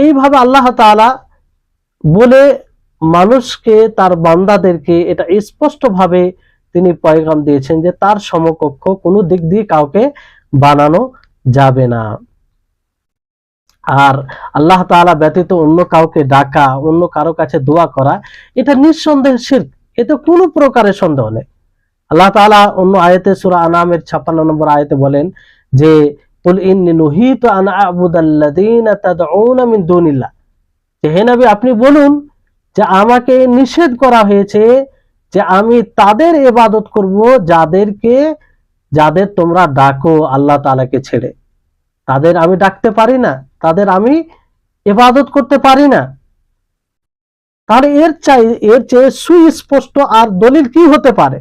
এইভাবে আল্লাহ তাআলা বলে মানুষকে, তার বান্দাদেরকে এটা স্পষ্টভাবে তিনি পয়গাম দিয়েছেন যে তার সমকক্ষ কোনো দিক দিয়ে কাউকে বানানো যাবে না। আর আল্লাহ তাআলা ব্যতীত অন্য কাউকে ডাকা, অন্য কারো কাছে দোয়া করা, এটা নিঃসন্দেহে শিরক, এতে কোনো প্রকারের সন্দেহ নেই। আল্লাহ তাআলা অন্য আয়াতে সূরা আনামের 56 নম্বর আয়াতে বলেন যে কুল ইন্নী নুহিতু আন আ'বুদাল্লাযীনা তাদউনা মিন দুনিল্লাহ, যে হে নবী আপনি বলুন যে আমাকে নিষেধ করা হয়েছে যে আমি তাদের ইবাদত করব যাদের তোমরা ডাকো আল্লাহ তাআলাকে ছেড়ে। তাদের আমি ডাকতে পারি না, তাদের আমি ইবাদত করতে পারি না। তাহলে এর চেয়ে সুস্পষ্ট আর দলিল কি হতে পারে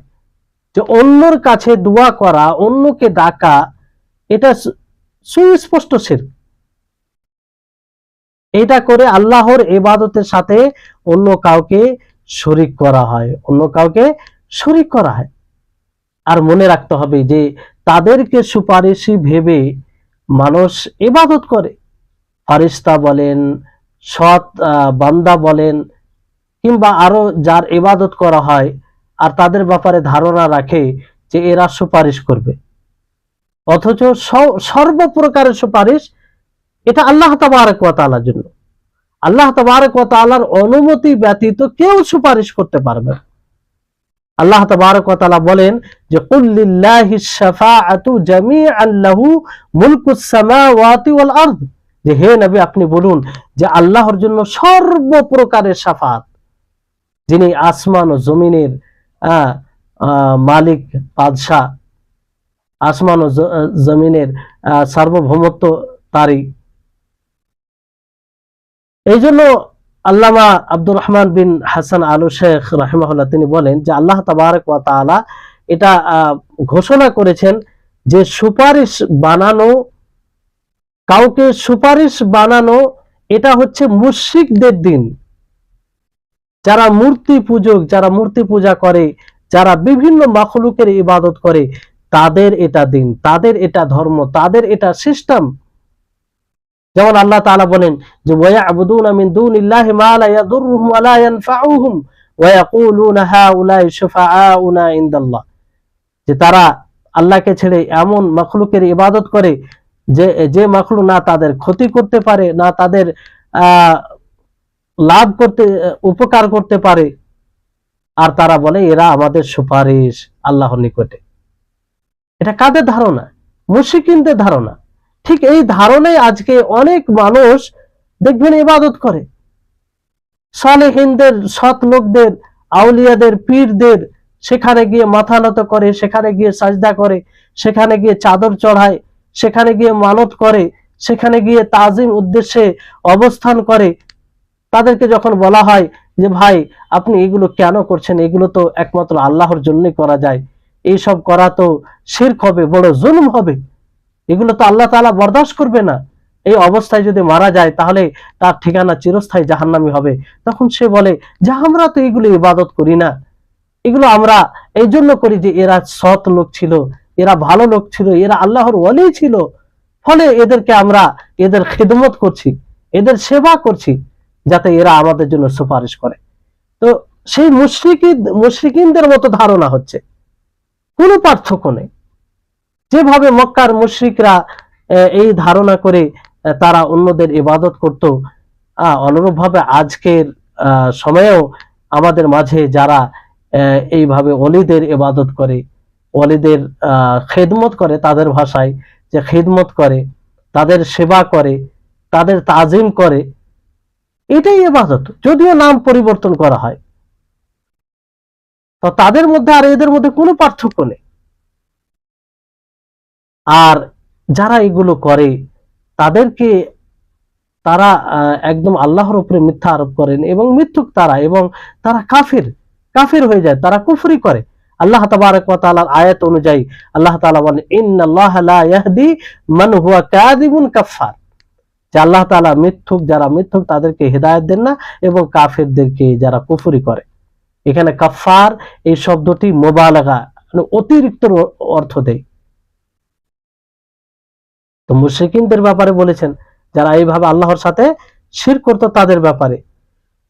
যে অন্যর কাছে দোয়া করা, অন্যকে ডাকা, এটা সুস্পষ্ট শিরক। এটা করে আল্লাহর ইবাদতের সাথে অন্য কাউকে শরীক করা হয়, অন্য কাউকে শরীক করা হয়। আর মনে রাখতে হবে যে তাদেরকে সুপারিশি ভেবে মানুষ ইবাদত করে, ফারিস্তা বলেন, সৎ বান্দা বলেন, কিংবা আরো যার ইবাদত করা হয়, আর তাদের ব্যাপারে ধারণা রাখে যে এরা সুপারিশ করবে, অথচ সর্বপ্রকারের সুপারিশ এটা আল্লাহ তাবারক ওয়া তাআলার জন্য। আল্লাহ তাবারক ওয়া তাআলার অনুমতি ব্যতীত কেউ সুপারিশ করতে পারবে না। আল্লাহ তাবারক ওয়া তাআলা বলেন যে কুল লিল্লাহিশ শাফাআতু জামিআন লাহু মুলকুস সামাওয়াতি ওয়াল আরদ, যে হে নবী আপনি বলুন যে আল্লাহর জন্য সর্বপ্রকারের শাফাত, যিনি আসমান ও জমিনের মালিক, বাদশাহ, আসমান ও জমিনের সার্বভৌমত্ব তারই। এই জন্য আল্লামা আব্দুর রহমান বিন হাসান আলু শেখ রাহিমাহুল্লাহ তিনি বলেন যে আল্লাহ তাবারক ওয়া তাআলা এটা ঘোষণা করেছেন যে সুপারিশ বানানো, কাউকে সুপারিশ বানানো এটা হচ্ছে মুশরিকদের দিন। যারা মূর্তি পূজক, যারা মূর্তি পূজা করে, যারা বিভিন্ন মাখলুকের ইবাদত করে, তাদের এটা দিন, তাদের এটা ধর্ম, তাদের এটা সিস্টেম। যেমন আল্লাহ তাআলা বলেন যে ওয়ায়াবুদুনা মিন দুনিল্লাহি মা লা ইয়াদুররুহুম ওয়া লা ইয়ানফাউহুম ওয়া ইয়াকুলুনা হাউলাই শুফাআউনা ইনদাল্লাহ, যে তারা আল্লাহকে ছেড়ে এমন মাখলুকের ইবাদত করে যে যে মাখলুক না তাদের ক্ষতি করতে পারে, না তাদের লাভ করতে, উপকার করতে পারে, আর তারা বলে এরা আমাদের সুপারিশ আল্লাহর নিকটে। এটা কাদের ধারণা? মুশরিকিনদের ধারণা। ঠিক এই ধারণায় আজকে অনেক মানুষ দেখবেন ইবাদত করে, সালেহিনদের, সৎ লোকদের, আউলিয়াদের, পীরদের, সেখানে গিয়ে মাথা নত করে, সেখানে গিয়ে সাজদা করে, সেখানে গিয়ে চাদর চড়ায়, সেখানে গিয়ে মানত করে, সেখানে গিয়ে তাজিম উদ্দেশ্যে অবস্থান করে। তাদেরকে যখন বলা হয় যে ভাই আপনি এগুলো কেন করছেন, এগুলো তো একমাত্র আল্লাহর জন্যই করা যায়, এইসব করা তো শিরক হবে, বড় জুলুম হবে, এগুলো তো আল্লাহ তাআলা বরদাস্ত করবে না, এই অবস্থায় যদি মারা যায় তাহলে তার ঠিকানা চিরস্থায়ী জাহান্নামী হবে। তখন সে বলে যে আমরা তো এগুলো ইবাদত করি না, এগুলো আমরা এই জন্য করি যে এরা সৎ লোক ছিল, এরা ভালো লোক ছিল, এরা আল্লাহর ওয়ালি ছিল, ফলে এদেরকে আমরা এদের খিদমত করছি, এদের সেবা করছি, যাতে এরা আমাদের জন্য সুপারিশ করে। তো সেই মুশরিকিনদের মতো ধারণা হচ্ছে, কোনো পার্থক্য নেই। যেভাবে মক্কার মুশরিকরা এই ধারণা করে তারা অন্যদের ইবাদত করত, অনুরূপভাবে আজকের সময়েও আমাদের মাঝে যারা এইভাবে ওলিদের ইবাদত করে, ওলিদের খেদমত করে, তাদের ভাষায় যে খেদমত করে, তাদের সেবা করে, তাদের তাজিম করে, এটাই ইবাদত, যদিও নাম পরিবর্তন করা হয়। তো তাদের মধ্যে আর এদের মধ্যে কোনো পার্থক্য নেই। আর যারা এগুলো করে তাদেরকে তারা একদম আল্লাহর উপরে মিথ্যা আরোপ করেন এবং মিথ্যুক তারা, এবং তারা কাফির হয়ে যায়, তারা কুফরি করে। আল্লাহ তাবারক ওয়া তাআলার আয়াত অনুযায়ী আল্লাহ তাআলা বলেন ইন্নাল্লাহা লা ইয়াহদি মান হুয়া কাযিবুন কাফফার, যে আল্লাহ তাআলা মিথ্যুক, যারা মিথ্যুক তাদেরকে হেদায়েত দেন না, এবং কাফিরদেরকে যারা কুফরি করে। এখানে কাফফার এই শব্দটি মুবালাগা, মানে অতিরিক্ত অর্থ দেয়। তো মুশরিকিনদের ব্যাপারে বলেছেন যারা এইভাবে আল্লাহর সাথে শিরক করত তাদের ব্যাপারে।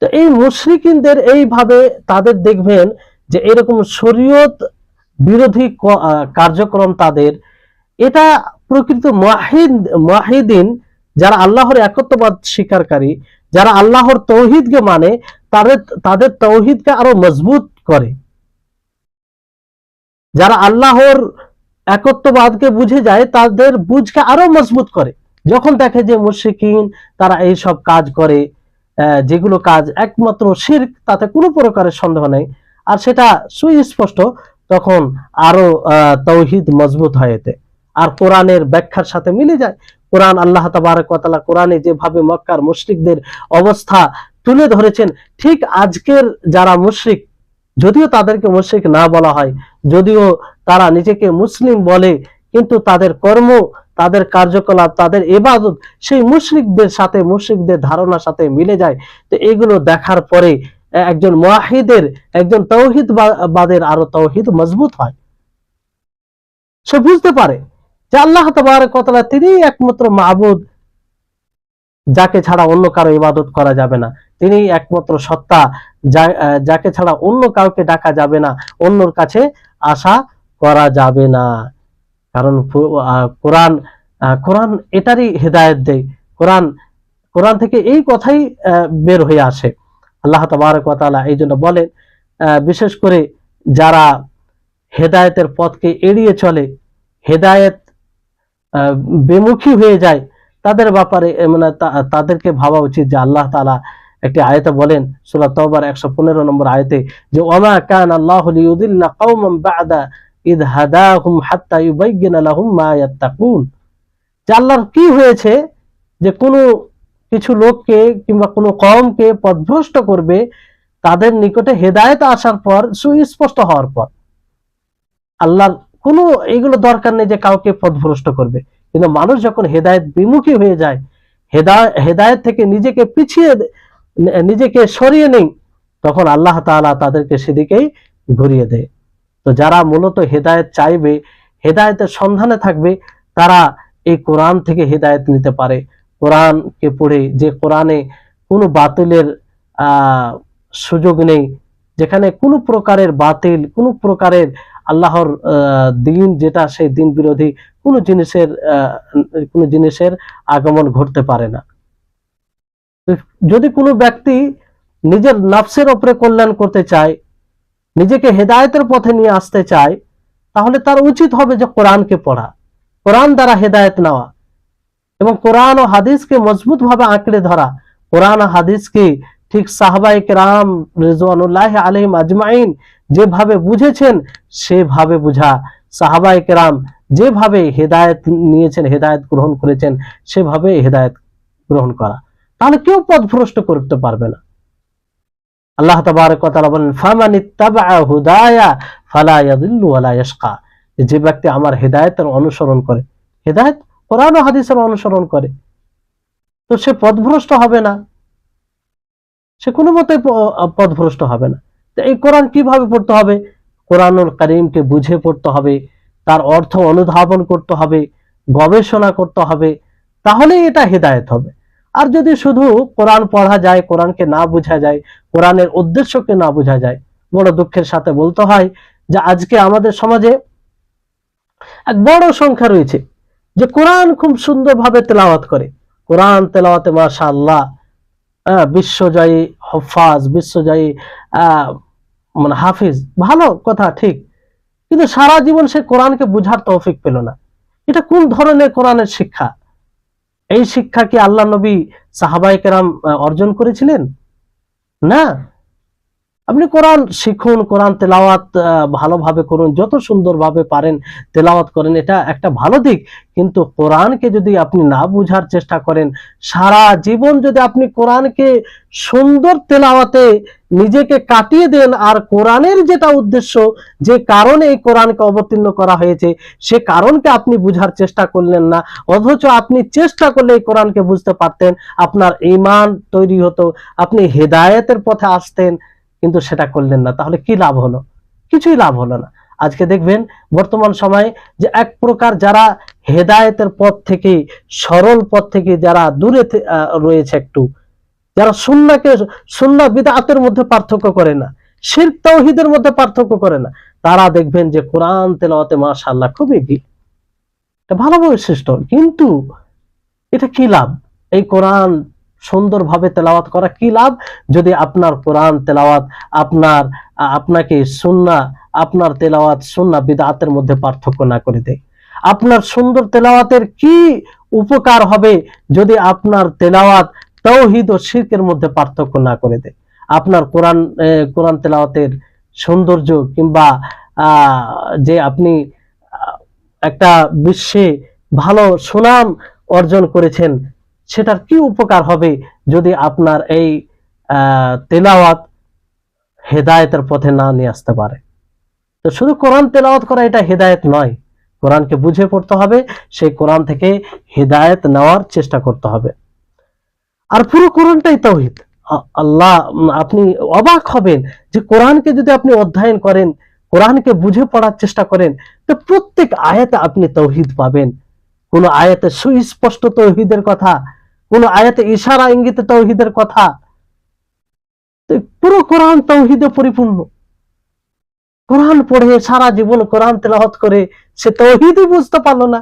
তো এই মুশরিকিনদের এইভাবে তাদের দেখবেন যে এরকম শরীয়ত বিরোধী কার্যক্রম তাদের, এটা প্রকৃত মুয়াহিদিন যারা আল্লাহর একত্ববাদ স্বীকারকারী, যারা আল্লাহর তৌহিদকে মানে, তাদের তৌহিদকে আরো মজবুত করে। যারা আল্লাহর একত্ববাদকে বুঝে যায় তাদের বুঝকে আরো মজবুত করে। যখন দেখে যে মুশরিকিন তারা এই সব কাজ করে, যেগুলো কাজ একমাত্র শিরক, তাতে কোনো প্রকারের সন্দেহ নেই, আর সেটা সুস্পষ্ট, তখন আরো তাওহীদ মজবুত হয় এতে, আর কোরআনের ব্যাখ্যার সাথে মিলে যায়। কোরআন, আল্লাহ তাবারক ওয়া তাআলা কোরআনে যেভাবে মক্কার মুশরিকদের অবস্থা তুলে ধরেছেন, ঠিক আজকের যারা মুশরিক, যদিও তাদেরকে মুশরিক না বলা হয়, যদিও তারা নিজেকে মুসলিম বলে, কিন্তু তাদের কর্ম, তাদের কার্যকলাপ, তাদের ইবাদত সেই মুশরিকদের সাথে, মুশরিকদের ধারণার সাথে মিলে যায়। তো এগুলো দেখার পরে একজন মুওয়াহিদের, একজন তাওহীদবাদের আরো তাওহীদ মজবুত হয়। সে বুঝতে পারে যে আল্লাহ তাবারক ওয়া তাআলা তিনিই একমাত্র মাবুদ, যাকে ছাড়া অন্য কারো ইবাদত করা যাবে না, তিনি একমাত্র সত্তা, যাকে ছাড়া অন্য কাউকে ডাকা যাবে না, অন্যর কাছে আশা করা যাবে না। কারণ কোরআন এটারই হেদায়েত দেয়। কোরআন থেকে এই কথাই বের হয়ে আসে। আল্লাহ তাবারক ওয়া তাআলা এই জন্য বলেন, বিশেষ করে যারা হেদায়েতের পথকে এড়িয়ে চলে, হেদায়েত বিমুখী হয়ে যায়, তাদের ব্যাপারে মানে তাদেরকে ভাবা উচিত যে আল্লাহ তাআলা একটি আয়াতে বলেন, সূরা তাওবার 115 নম্বর আয়াতে, যে ওয়ামা কানা আল্লাহু লিয়ুদিল্লা কওমান বা'দা ইদ হাদাহুম হাত্তা ইউবাইয়িনা লাহুম মা ইয়াত্তাকুন। যে আল্লাহর কি হয়েছে যে কোনো কিছু লোককে কিংবা কোনো কওমকে পথভ্রষ্ট করবে তাদের নিকটে হেদায়েত আসার পর, সুস্পষ্ট হওয়ার পর। আল্লাহর কোনো এগুলো দরকার নেই যে কাউকে পথভ্রষ্ট করবে। কিন্তু মানুষ যখন হেদায়েত বিমুখী হয়ে যায়, হেদায়েত থেকে নিজেকে সরিয়ে নেই, তখন আল্লাহ তাআলা তাদেরকে সেদিকেই ঘুরিয়ে দেয়। তো যারা মূলত হেদায়েত চাইবে, হেদায়েতের সন্ধানে থাকবে, তারা এই কোরআন থেকে হেদায়েত নিতে পারে। কোরআনকে পড়ে, যে কোরআনে কোনো বাতিলের সুযোগ নেই, যেখানে কোনো প্রকারের বাতিল, কোনো প্রকারের আল্লাহর দিন যেটা, সেই দিন বিরোধী কোনো জিনিসের আগমন ঘটতে পারে না। যদি কোনো ব্যক্তি নিজের নফসের উপরে কল্যাণ করতে চায়, নিজেকে হেদায়েতের পথে নিয়ে আসতে চায়, তাহলে তার উচিত হবে যে কোরআনকে পড়া, কোরআন দ্বারা হেদায়েত নেওয়া, এবং কোরআন ও হাদিসকে মজবুত ভাবে আঁকড়ে ধরা। কোরআন ও হাদিসকে ঠিক সাহাবায়ে কেরাম রিজওয়ানুল্লাহি আলাইহিম আজমাইন যেভাবে বুঝেছেন সেভাবে বুঝা, সাহাবায়ে কেরাম যেভাবে হেদায়েত নিয়েছেন, হেদায়েত গ্রহণ করেছেন, সেভাবে হেদায়েত গ্রহণ করা। তাহলে কেউ পথভ্রষ্ট করতে পারবে না। আল্লাহ তাবারক ওয়া তাআলা বলেন, ফামানিত্তাবা হুদায়া ফালা ইয়াদিল্লু ওয়ালা ইয়াশকা। যে ব্যক্তি আমার হেদায়েতের অনুসরণ করে, হেদায়েত কোরআন ও হাদিসের অনুসরণ করে, তো সে পথভ্রষ্ট হবে না, সে কোনো মতে পথভ্রষ্ট হবে না। তো এই কোরআন কিভাবে পড়তে হবে? কোরআনুল কারীমকে বুঝে পড়তে হবে, তার অর্থ অনুধাবন করতে হবে, গবেষণা করতে হবে, তাহলেই এটা হেদায়েত হবে। আর যদি শুধু কোরআন পড়া যায়, কোরআনকে না বোঝা যায়, কোরআনের উদ্দেশ্যকে না বোঝা যায়, বড় দুঃখের সাথে বলতে হয় যে আজকে আমাদের সমাজে এক বড় সংখ্যা রয়েছে যে কোরআন খুব সুন্দরভাবে তেলাওয়াত করে। কোরআন তেলাওয়াতে মাশাআল্লাহ বিশ্বজয়ী হফাজ, বিশ্বজয়ী মানে হাফিজ, ভালো কথা ঠিক, কিন্তু সারা জীবন সে কোরআনকে বুঝার তৌফিক পেল না। এটা কোন ধরনের কোরআনের শিক্ষা? এই শিক্ষা কি আল্লাহ নবী, সাহাবায়ে কেরাম অর্জন করেছিলেন? না। আপনি কোরআন শিখুন, কোরআন তেলাওয়াত ভালোভাবে করুন, যত সুন্দরভাবে পারেন তেলাওয়াত করেন, এটা একটা ভালো দিক। কিন্তু কোরআনকে যদি আপনি না বুঝার চেষ্টা করেন, সারা জীবন যদি আপনি কোরআনকে সুন্দর তেলাওয়াতে নিজেকে কাটিয়ে দেন, আর কোরআনের যেটা উদ্দেশ্য, যে কারণে এই কোরআনকে অবতীর্ণ করা হয়েছে, সে কারণকে আপনি বুঝার চেষ্টা করলেন না, অথচ আপনি চেষ্টা করলে এই কোরআনকে বুঝতে পারতেন, আপনার ঈমান তৈরি হতো, আপনি হেদায়েতের পথে আসতেন, কিন্তু সেটা করলেন না, তাহলে কি লাভ হলো? কিছুই লাভ হলো না। আজকে দেখবেন বর্তমান সময়ে যে এক প্রকার যারা হেদায়েতের পথ থেকে, সরল পথ থেকে যারা দূরে রয়েছে, একটু যারা সুন্নাহ বিদআতের মধ্যে পার্থক্য করে না, শিরক তাওহীদের মধ্যে পার্থক্য করে না, তারা দেখবেন যে কোরআন তেলাওয়াতে মাশাআল্লাহ খুব এগিয়ে, এটা ভালো বৈশিষ্ট্য। কিন্তু এটা কি লাভ? এই কোরআন সুন্দরভাবে তেলাওয়াত করা কি লাভ যদি আপনার কোরআন তেলাওয়াত আপনাকে আপনার তেলাওয়াত সুন্নাহ বিদআতের মধ্যে পার্থক্য না করে দেয়? আপনার সুন্দর তেলাওয়াতের কি উপকার হবে যদি আপনার তেলাওয়াত তাওহীদ ও শিরকের মধ্যে পার্থক্য না করে দেয়? আপনার কোরআন তেলাওয়াতের সৌন্দর্য, কিংবা যে আপনি একটা বিশ্বে ভালো সুনাম অর্জন করেছেন, সেটার কি উপকার হবে যদি আপনার এই তেলাওয়াত হেদায়েতের পথে না নিয়ে আসতে পারে? তো শুধু কোরআন তেলাওয়াত করা এটা হেদায়েত নয়। কোরআনকে বুঝে পড়তে হবে, সেই কোরআন থেকে হেদায়েত নেওয়ার চেষ্টা করতে হবে। আর পুরো কোরআনটাই তাওহীদ। আল্লাহ, আপনি অবাক হবেন যে কোরআনকে যদি আপনি অধ্যয়ন করেন, কোরআনকে বুঝে পড়ার চেষ্টা করেন, তো প্রত্যেক আয়াতে আপনি তাওহীদ পাবেন। কোন আয়াতে সুস্পষ্ট তাওহীদের কথা, কোন আয়াতে ইশারা ইঙ্গিতে তাওহীদের কথা। পুরো কোরআন তাওহীদে পরিপূর্ণ। কোরআন পড়ে সারা জীবন কোরআন তেলাওয়াত করে সে তাওহীদই বুঝতে পারলো না,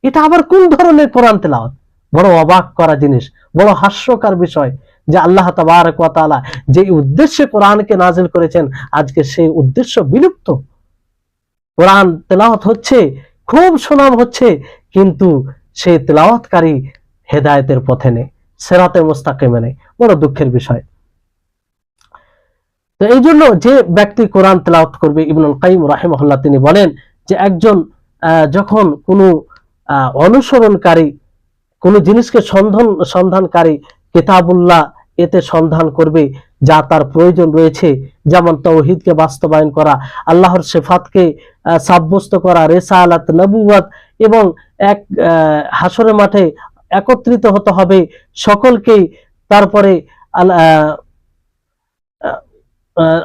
এটা আবার কোন ধরনের কোরআন তেলাওয়াত? বড় অবাক করা জিনিস, বড় হাস্যকর বিষয় যে আল্লাহ তাবারক ওয়া তাআলা যে উদ্দেশ্যে কোরআনকে নাজিল করেছেন, আজকে সেই উদ্দেশ্য বিলুপ্ত। কোরআন তেলাওয়াত হচ্ছে, খুব সুনাম হচ্ছে, কিন্তু সেই তেলাওয়াতকারী হেদায়েতের পথে নেই, সিরাতে মুস্তাকিমে নেই। বড় দুঃখের বিষয়। তো এই জন্য যে ব্যক্তি কোরআন তেলাওয়াত করবে, ইবনুল কাইয়িম রাহিমাহুল্লাহ তিনি বলেন যে একজন যখন কোনো অনুসরণকারী, কোন জিনিসকে সন্ধানকারী কিতাবুল্লাহ এতে সন্ধান করবে, যা তার প্রয়োজন রয়েছে, যেমন তাওহীদকে বাস্তবায়ন করা, আল্লাহর সিফাতকে সাব্যস্ত করা, রিসালাত, নবুয়ত, এবং এক হাসরের মাঠে একত্রিত হতে হবে সকলকেই। তারপরে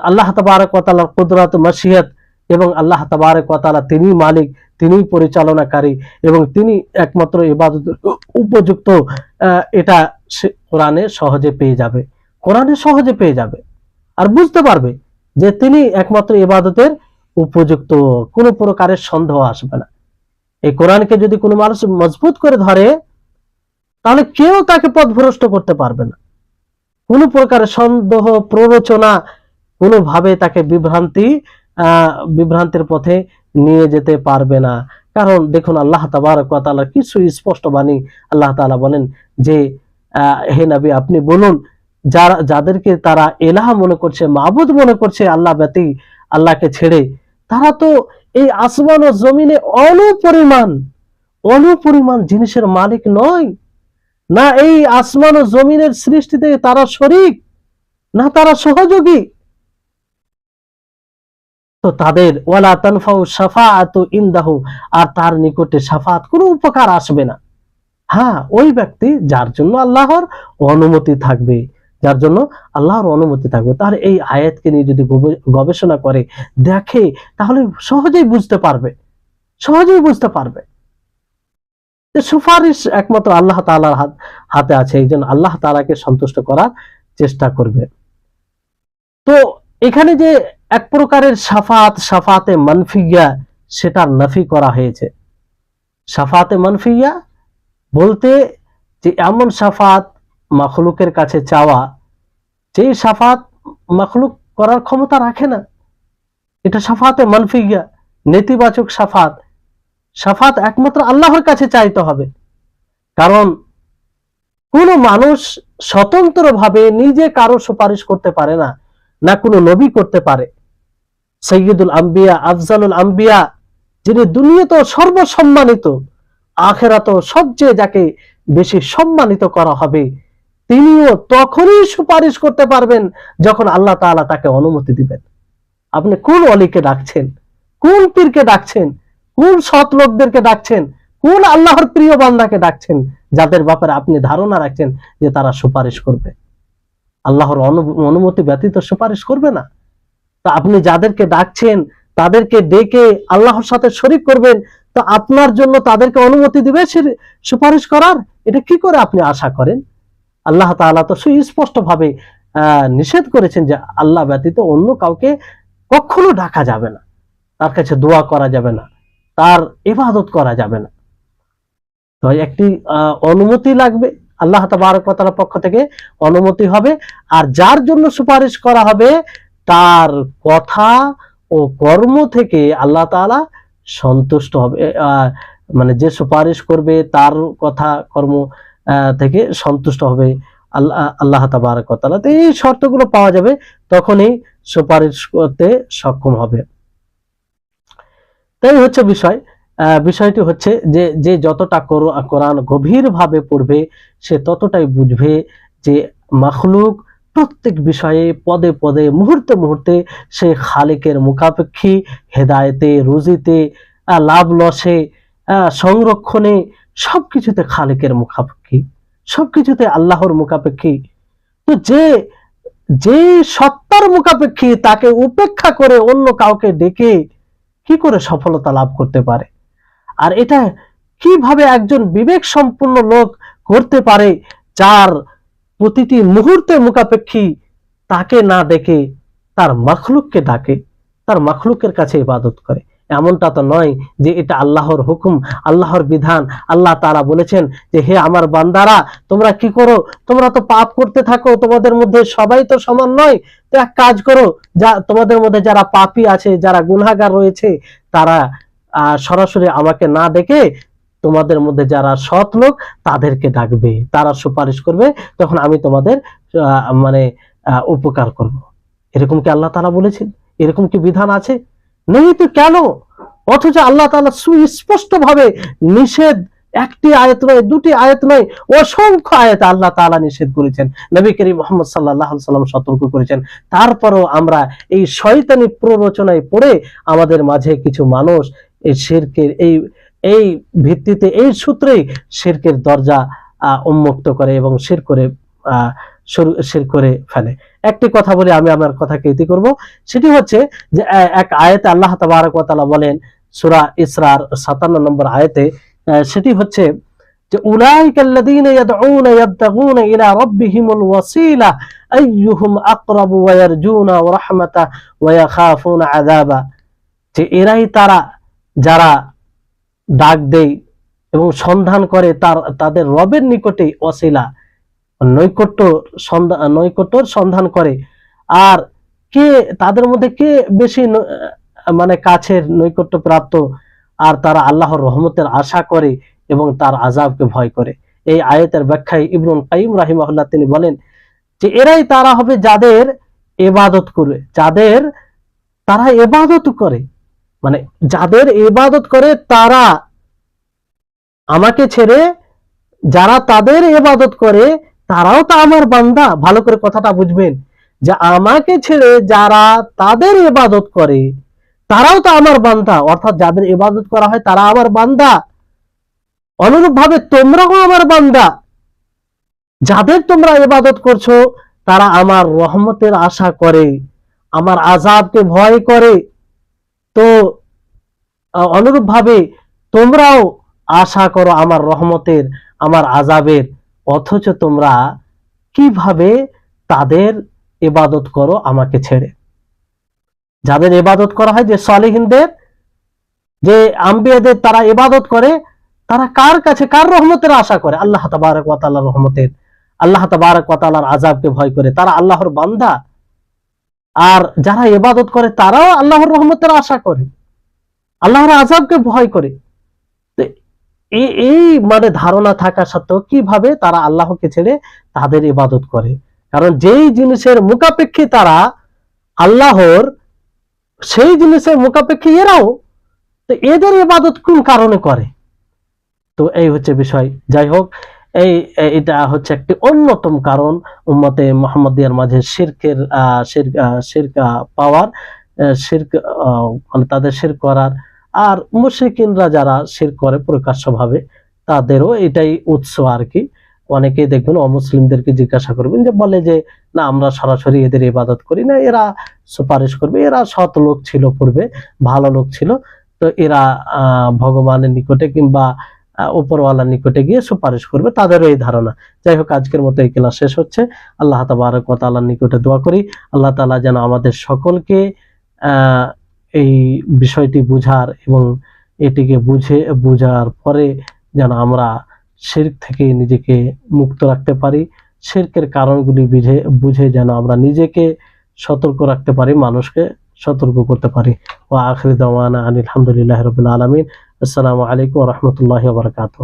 আল্লাহ তাবারক ওয়া তাআলার কুদরত, মাশিয়াত, এবং আল্লাহ তাবারক ওয়া তাআলা তিনি মালিক, তিনি পরিচালনাকারী, এবং তিনি একমাত্র ইবাদতের উপযুক্ত। এটা কোরআনে সহজে পেয়ে যাবে, কোরআনে সহজে পেয়ে যাবে আর বুঝতে পারবে যে তিনি একমাত্র ইবাদতের উপযুক্ত, কোনো প্রকারের সন্দেহ আসবে না। এই কোরআনকে যদি কোনো মানুষ মজবুত করে ধরে, তাহলে কেউ তাকে পথভ্রষ্ট করতে পারবে না। কোনো প্রকারের সন্দেহ, প্ররোচনা কোনোভাবে তাকে বিভ্রান্তির পথে নিয়ে যেতে পারবে না। কারণ দেখুন, আল্লাহ তাবারক ওয়া তাআলার কিছু স্পষ্ট বাণী। আল্লাহ তাআলা বলেন যে, হে নবী আপনি বলুন, যাদেরকে তারা ইলাহ মনে করছে, মাবুদ মনে করছে আল্লাহ ব্যতীত, আল্লাহকে ছেড়ে, তারা তো এই আসমান ও জমিনে অনুপরিমাণ জিনিসের মালিক নয়, না এই আসমান ও জমিনের সৃষ্টিতে তারা শরীক, না তারা সহযোগী। তো তাদের ওয়ালা তানফাউ শাফাআতু ইনদাহু, আর তার নিকটে শাফাত কোনো উপকার আসবে না। হ্যাঁ, ওই ব্যক্তি যার জন্য আল্লাহর অনুমতি থাকবে, যার জন্য আল্লাহর অনুমতি থাকবে, তার এই আয়াতকে নিয়ে যদি গবেষণা করে দেখে, তাহলে সহজেই বুঝতে পারবে যে সুপারিশ একমাত্র আল্লাহ তাআলার হাতে আছে। এই জন্য আল্লাহ তাআলাকে সন্তুষ্ট করার চেষ্টা করবে। তো এখানে যে এক প্রকারের শাফাতে মানফিয়া, সেটার নফি করা হয়েছে। শাফাতে মানফিয়া বলতে যে এমন শাফাত মাখলুকের কাছে চাওয়া, যে শাফাত মাখলুক করার ক্ষমতা রাখে না, এটা শাফাতে মানফিয়া, নেতিবাচক শাফাত একমাত্র আল্লাহর কাছে চাইতে হবে। কারণ কোন মানুষ স্বতন্ত্রভাবে নিজে কারো সুপারিশ করতে পারে না, না কোনো নবী করতে পারে। সাইয়্যিদুল আম্বিয়া, আফজালুল আম্বিয়া, যিনি দুনিয়াতে সর্বসম্মানিত, আখিরাতেও সবচেয়ে যাকে বেশি সম্মানিত করা হবে, তিনিও তখনই সুপারিশ করতে পারবেন যখন আল্লাহ তাআলা তাকে অনুমতি দিবেন। আপনি কোন অলিকে ডাকছেন, কোন পীরকে ডাকছেন, কোন সৎ লোকদেরকে ডাকছেন, কোন আল্লাহর প্রিয় বান্দাকে ডাকছেন, যাদের ব্যাপারে আপনি ধারণা রাখছেন যে তারা সুপারিশ করবে? আল্লাহর অনুমতি ব্যতীত সুপারিশ করবে না। তো আপনি যাদেরকে ডাকছেন, তাদেরকে ডেকে আল্লাহর সাথে শরীক করবেন, তো আপনার জন্য তাদেরকে অনুমতি দিবে সুপারিশ করার? এটা কি করে আপনি আশা করেন? আল্লাহ তাআলা তো সুস্পষ্ট ভাবে নিষেধ করেছেন যে আল্লাহ ব্যতীত অন্য কাউকে কখনো ডাকা যাবে না, তার কাছে দোয়া করা যাবে না, তার ইবাদত করা যাবে না। তো একটি অনুমতি লাগবে, আল্লাহ তাবারক ওয়া তাআলার পক্ষ থেকে অনুমতি হবে। আর যার জন্য সুপারিশ করা হবে, তার কথা ও কর্ম থেকে আল্লাহ তাআলা সন্তুষ্ট হবে। মানে যে সুপারিশ করবে তার কথা কর্ম থেকে সন্তুষ্ট হবে আল্লাহ তাবারক ওয়া তাআলা। তো এই শর্তগুলো পাওয়া যাবে, তখনই সুপারিশ করতে সক্ষম হবে। তাই হচ্ছে বিষয়টি হচ্ছে যে যতটা কোরআন গভীরভাবে পড়বে, সে ততটাই বুঝবে যে মাখলুক প্রত্যেক বিষয়ে পদে পদে, মুহূর্তে মুহূর্তে সে খালিকের মুখাপেক্ষী, হেদায়েতে, রুজিতে, লাভ লসে, সংরক্ষণে, সবকিছুতে খালিকের মুখাপেক্ষী, সবকিছুতে আল্লাহর মুখাপেক্ষী। তো যে সত্তার মুখাপেক্ষী, তাকে উপেক্ষা করে অন্য কাউকে ডেকে কি করে সফলতা লাভ করতে পারে? আর এটা কিভাবে একজন বিবেক সম্পন্ন লোক করতে পারে, যার প্রতিটি মুহূর্তে মুখাপেক্ষী, তাকে না ডেকে তার মাখলুককে ডাকে, তার মাখলুকের কাছে ইবাদত করে? এমনটা তো নয় যে এটা আল্লাহর হুকুম, আল্লাহর বিধান। আল্লাহ তাআলা বলেছেন যে হে আমার বান্দারা, তোমরা কি করো? তোমরা তো পাপ করতে থাকো, তোমাদের মধ্যে সবাই তো সমান নয়। তো এক কাজ করো, তোমাদের মধ্যে যারা পাপী আছে, যারা গুনাহগার রয়েছে, তারা সরাসরি আমাকে না ডেকে তোমাদের মধ্যে যারা সৎ লোক তাদেরকে ডাকবে, তারা সুপারিশ করবে, তখন আমি তোমাদের উপকার করব। এরকম কি আল্লাহ তাআলা বলেছেন? এরকম কি বিধান আছে? নেই তো কেন? অথচ আল্লাহ তাআলা সুস্পষ্ট ভাবে নিষেধ একটি আয়াত নয়, দুটি আয়াত নয়, অসংখ্য আয়াত আল্লাহ তাআলা নিষেধ করেছেন, নবী করিম মুহাম্মদ সাল্লাল্লাহু আলাইহি সাল্লাম সতর্ক করেছেন। তারপরও আমরা এই শয়তানি প্ররোচনায় পড়ে আমাদের মাঝে কিছু মানুষ এই শিরকের এই ভিত্তিতে, এই সূত্রেই শিরকের দরজা উন্মুক্ত করে এবং শির করে ফেলে। একটি কথা বলে আমি আমার কথাকে ইতি করব, সেটি হচ্ছে যে এক আয়াতে আল্লাহ তাবারক ওয়া তাআলা বলেন সূরা ইসরার 57 নম্বর আয়াতে, সেটি হচ্ছে যে উলাইকাল্লাযীনা ইয়াদউনা ইয়াবতাগুনা ইলা রাব্বিহিমুল ওয়াসিলা আইয়ুহুম আকরাবু ওয়া ইয়ারজুনা রাহমাতা ওয়া ইয়াখাফুনা আযাবা, যে এরাই তারা যারা ডাক দেয় এবং সন্ধান করে তাদের রবের নিকটে ওয়াসিলা, নৈকট্যর সন্ধান করে। আর কে তাদের মধ্যে কে বেশি মানে কাছের নৈকট্য প্রাপ্ত, আর তারা আল্লাহর রহমতের আশা করে এবং তার আযাবকে ভয় করে। এই আয়াতের ব্যাখ্যায় ইবনুল কাইয়িম রাহিমাহুল্লাহ তিনি বলেন যে এরাই তারা হবে যাদের ইবাদত করে, তারা ইবাদত করে, মানে যাদের ইবাদত করে তারা আমাকে ছেড়ে, যারা তাদের ইবাদত করে তারাও তো আমার বান্দা। ভালো করে কথাটা বুঝবেন যে আমাকে ছেড়ে যারা তাদের ইবাদত করে তারাও তো আমার বান্দা, অর্থাৎ যাদের ইবাদত করা হয় তারা আমার বান্দা। অনুরূপ ভাবে তোমরাও আমার বান্দা, যাদের তোমরা ইবাদত করছো তারা আমার রহমতের আশা করে, আমার আযাবকে ভয় করে। তো অনুরূপ ভাবে তোমরাও আশা করো আমার রহমতের, আমার আযাবের, অথচ তোমরা কিভাবে তাদের ইবাদত করো আমাকে ছেড়ে। যাদের ইবাদত করা হয়, যে সালেহিনদের, যে আম্বিয়াদের তারা ইবাদত করে, তারা কার কাছে, কার রহমতের আশা করে? আল্লাহ তাবারক ওয়া তাআলার রহমতের, আল্লাহ তাবারক ওয়া তাআলার আযাবকে ভয় করে। তারা আল্লাহর বান্দা। আর যারা ইবাদত করে তারাও আল্লাহর রহমতের আশা করে, আল্লাহর আযাবকে ভয় করে। এই মানে ধারণা থাকা সত্ত্বেও কিভাবে তারা আল্লাহকে ছেড়ে তাদের ইবাদত করে? কারণ যেই জিনিসের মুখাপেক্ষী তারা আল্লাহর, সেই জিনিসের মুখাপেক্ষী এরাও, তো এদের ইবাদত কোন কারণে করে? তো এই হচ্ছে বিষয়। যাই হোক, এটা হচ্ছে একটি অন্যতম কারণ উম্মতে মুহাম্মাদিয়ার মাঝে শিরক পাওয়ার, শিরক মানে তাদের শিরক করার। আর মুশরিকিনরা যারা শিরক করে প্রকাশ্যভাবে, তাদেরও এটাই উৎস আর কি। অনেকেই দেখবেন অমুসলিমদেরকে জিজ্ঞাসা করবেন, যে বলে যে না আমরা সরাসরি এদের ইবাদত করি না, এরা সুপারিশ করবে, এরা সৎ লোক ছিল, পূর্বে ভালো লোক ছিল, তো এরা ভগবানের নিকটে কিংবা উপরওয়ালার নিকটে গিয়ে সুপারিশ করবে, তাদেরও এই ধারণা। যাই হোক, আজকের মতো এই ক্লাস শেষ হচ্ছে। আল্লাহ তাবারক ওয়া তাআলার নিকটে দোয়া করি আল্লাহ তাআলা যেন আমাদের সকলকে এই বিষয়টি বুঝার এবং এটিকে বুঝার পরে যেন আমরা শিরক থেকে নিজেকে মুক্ত রাখতে পারি, শিরকের কারণগুলি বুঝে যেন আমরা নিজেকে সতর্ক রাখতে পারি, মানুষকে সতর্ক করতে পারি। ওয়া আখিরু দাওয়ানা আনিল হামদুলিল্লাহি রাব্বিল আলামিন। আসসালামু আলাইকুম ওয়া রাহমাতুল্লাহি ওয়া বারাকাতুহু।